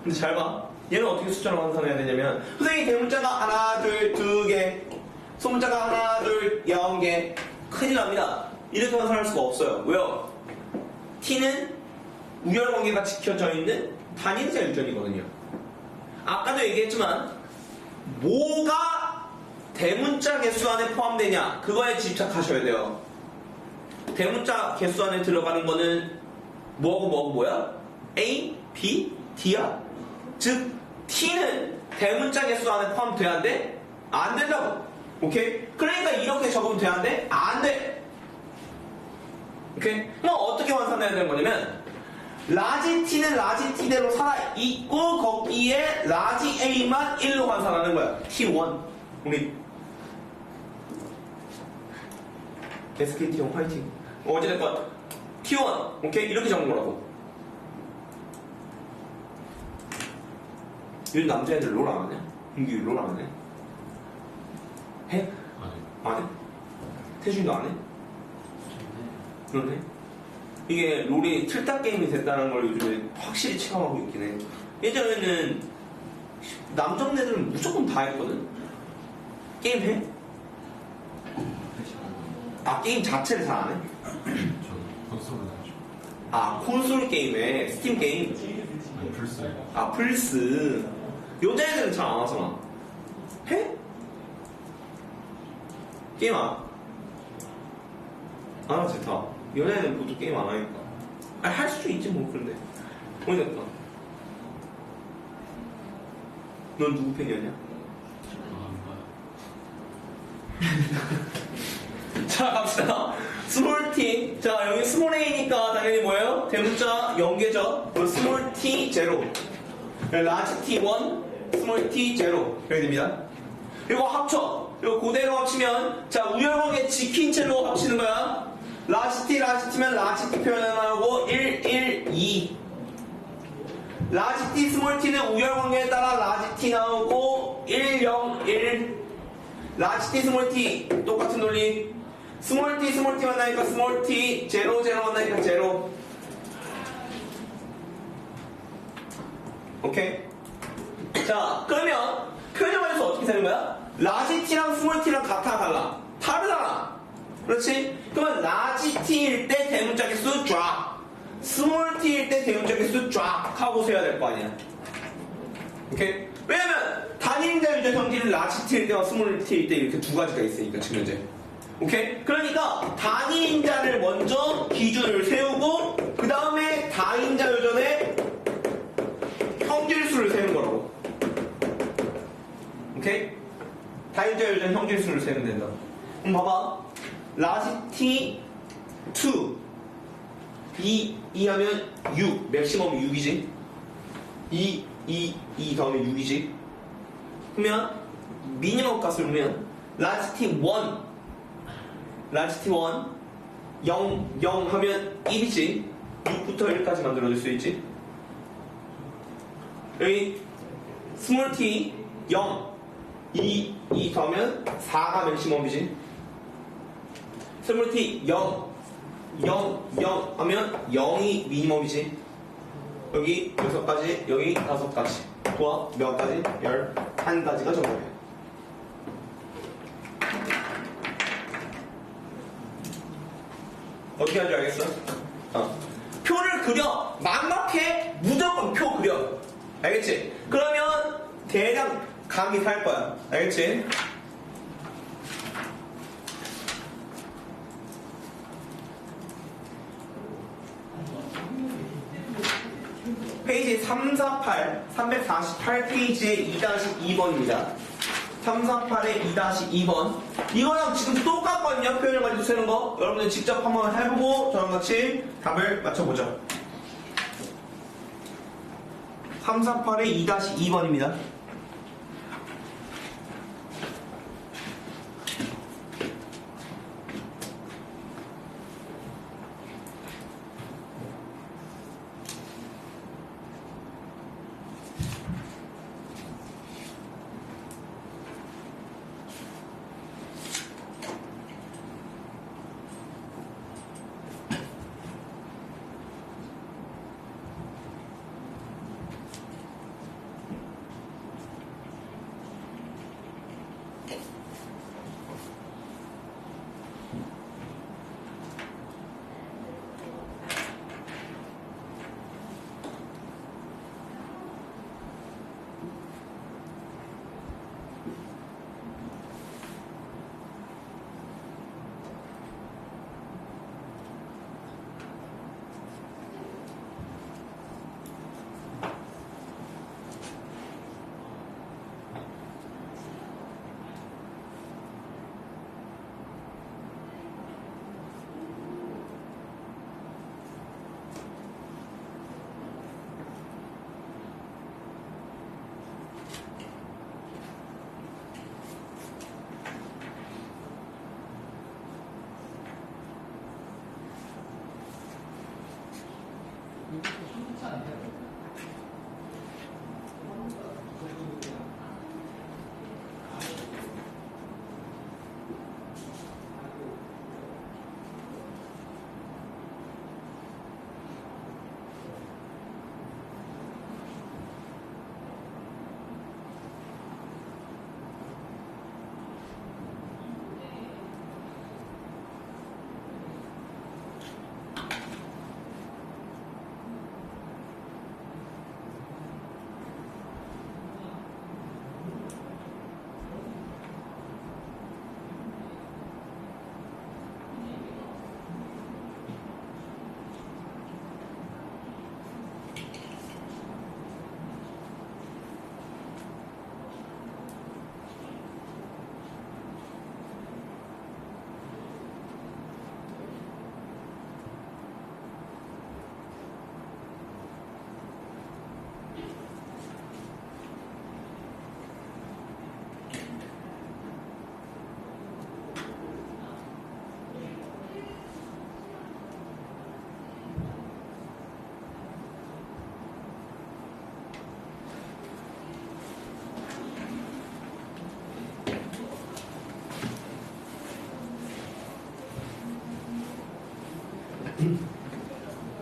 근데 잘 봐. 얘는 어떻게 숫자로 환산해야 되냐면 선생님 대문자가 하나, 둘, 두 개, 소문자가 하나, 둘, 0개. 큰일 납니다. 이렇게 환산할 수가 없어요. 왜요? T는 우열관계가 지켜져 있는 단일자 유전이거든요. 아까도 얘기했지만 뭐가 대문자 개수 안에 포함되냐 그거에 집착하셔야 돼요. 대문자 개수 안에 들어가는 거는 뭐하고 뭐야? A, B, D야. 즉 T는 대문자 개수 안에 포함돼야 안 돼? 안 된다고. 오케이? 그러니까 이렇게 적으면 돼야 안 돼? 안 돼. 오케이? 그럼 어떻게 환산해야 되는 거냐면 라지 T는 라지 T대로 살아있고 거기에 라지 A만 1로 환산하는 거야. T1 우리 SKT 형 화이팅. 어찌됐건 T1. 오케이? 이렇게 적는 거라고. 요즘 남자애들 롤 안 하냐? 민규 롤 안 해? 해? 안 해? 태준이도 안 해? 그러네. 이게 롤이 틀딱 게임이 됐다는 걸 요즘에 확실히 체감하고 있긴 해. 예전에는 남정네들은 무조건 다 했거든. 게임 해? 아, 게임 자체를 잘 안 해? 저 콘솔은 하죠. 아, 콘솔 게임에 스팀 게임. 아니 플스. 아, 플스. 여자애들은 잘 안 하잖아. 해? 게임 안 하지, 다. 여자애들은 보통 게임 안 하니까. 아, 할 수도 있지, 뭐, 그런데. 모르겠다. 넌 누구 팬이었냐? 자, 갑시다. 스몰 T. 자, 여기 스몰 A니까 당연히 뭐예요? 대문자 0개죠? 그리고 스몰 T 제로. 라지 T 1, 스몰 T 제로. 이렇게 됩니다. 이거 합쳐. 이거 그대로 합치면, 자, 우열관계 지킨 채로 합치는 거야. 라지 T면 라지 T 표현하고 1, 1, 2. 라지 T, 스몰 T는 우열관계에 따라 라지 T 나오고 1, 0, 1. 라지 T, 스몰 T 똑같은 논리. 스몰 T 만나니까 스몰 T, 제로 만나니까 제로. 오케이? 자, 그러면 표현형에서 어떻게 되는 거야? 라지 T랑 스몰 T랑 같아, 달라? 다르잖아. 그렇지? 그러면 라지 T일 때 대문자 개수 쫙, 스몰 T일 때 대문자 개수 쫙 하고 세야 될 거 아니야. 오케이? 왜냐면 단위인자 유저 형질은 라지 T일 때와 스몰 T일 때 이렇게 두 가지가 있으니까 지금 현재. 오케이? 그러니까 단위인자를 먼저 기준을 세우고 그 다음에 다인자 요전에 형질수를 세는 거라고. 오케이? 다인자 요전 형질수를 세면 된다. 그럼 봐봐. 라지 T 2 2 하면 6 맥시멈 6이지. 2 다음에 6이지. 그러면 미니멈 값을 보면 라지 T 1 0 하면 1이지. 6부터 1까지 만들어줄 수 있지. 여기 스몰 t 0 2 더하면 4가 맥시멈이지. 스몰 t 0 하면 0이 미니멈이지. 여기 6가지, 여기 5가지. 또한 몇 가지? 11가지가 정답이야. 어떻게 하는지 알겠어? 표를 그려. 막막해. 무조건 표 그려. 알겠지? 그러면 대략 감이 살 거야. 알겠지? 페이지 348페이지의 2-2번입니다. 348의 2-2번. 이거랑 지금 똑같거든요. 표현을 가지고 쓰는 거. 여러분들 직접 한번 해보고 저랑 같이 답을 맞춰보죠. 348의 2-2번입니다.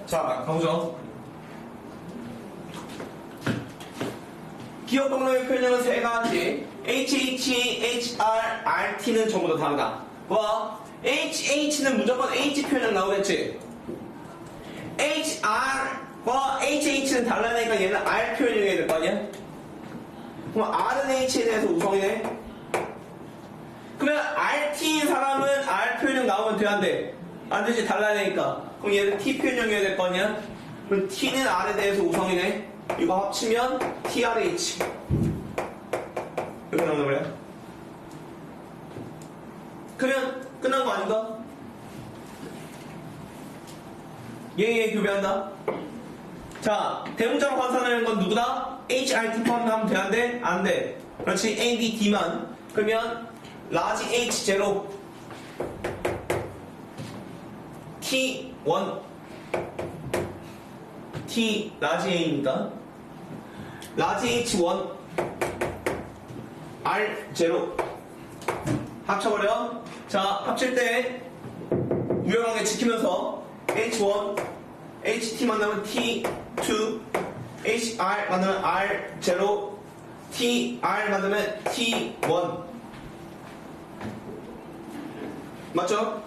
자, 가보죠. 기억 동력의 표현형은 세 가지. HH, HR, RT는 전부 다 다르다. 와, HH는 무조건 H 표현형 나오겠지? HR과 HH는 달라내니까 얘는 R 표현형이 될 거 아니야? 그럼 R은 H에 대해서 우성이네? 그러면 RT인 사람은 R 표현형 나오면 돼, 안 돼? 안 되지, 달라내니까. 그럼 얘는 T 표현형이어야 될 거 아니야? 그럼 T는 R에 대해서 우성이네? 이거 합치면 TRH. 이렇게 나오는 거야? 그러면 끝난 거 아닌가? 얘 교배한다. 자, 대문자로 환산하는 건 누구다? HRT 포함하면 돼, 안 돼? 안 돼. 그렇지, A, B, D만. 그러면 라지 H0 T1 T 라지 A니까 라지 H1 R0 합쳐버려. 자, 합칠 때 유연하게 지키면서 H1 HT 만나면 T2 HR 만나면 R0 TR 만나면 T1 맞죠?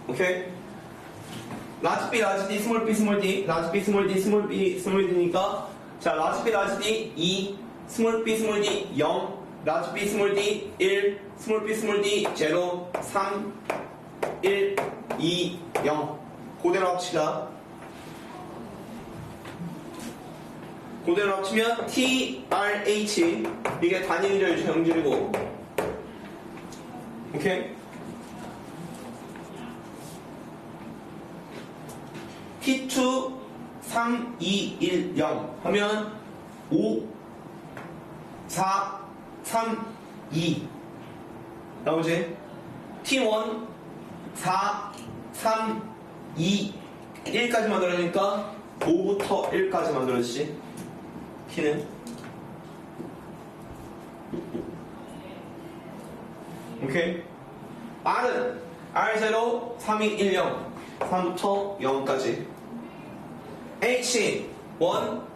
오케이. 라지 B, 라지 D, 스몰 B, 스몰 D, 라지 B, 스몰 D, 스몰 B, 스몰 D니까 자, 라지 B, 라지 D 2, 스몰 B, 스몰 D 0, 라지 B, 스몰 D 1, 스몰 B, 스몰 D 0, 3, 1, 2, 0. 그대로 합치다. 그대로 합치면 TRH 이게 단위인절 정질이고 오케이? T2 3, 2, 1, 0 하면 5, 4, 3, 2 나오지? T1 4, 3, 2, 1까지 만들어지니까 5부터 1까지 만들어지지. T는 오케이. R은 R0 3, 2, 1, 0 3부터 0까지. H 1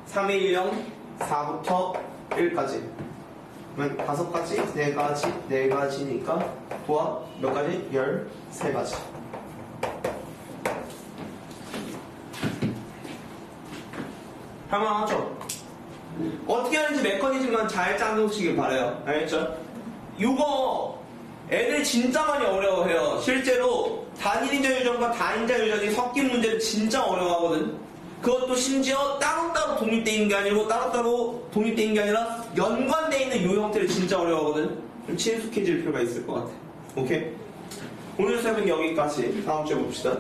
3, 2, 1, 0 4부터 1까지. 그러면 5가지, 4가지, 4가지니까 도합 몇 가지? 13가지. 할만하죠? 어떻게 하는지 메커니즘만 잘 짜놓으시길 바라요. 알겠죠? 이거 애들 진짜 많이 어려워해요. 실제로 단일인자 유전과 다인자 유전이 섞인 문제를 진짜 어려워하거든. 그것도 심지어 따로따로 독립되어 있는 게 아니고 따로따로 독립되어 있는 게 아니라 연관되어 있는 요 형태를 진짜 어려워하거든. 좀 친숙해질 필요가 있을 것 같아. 오케이? 오늘 수업은 여기까지. 다음 주에 봅시다.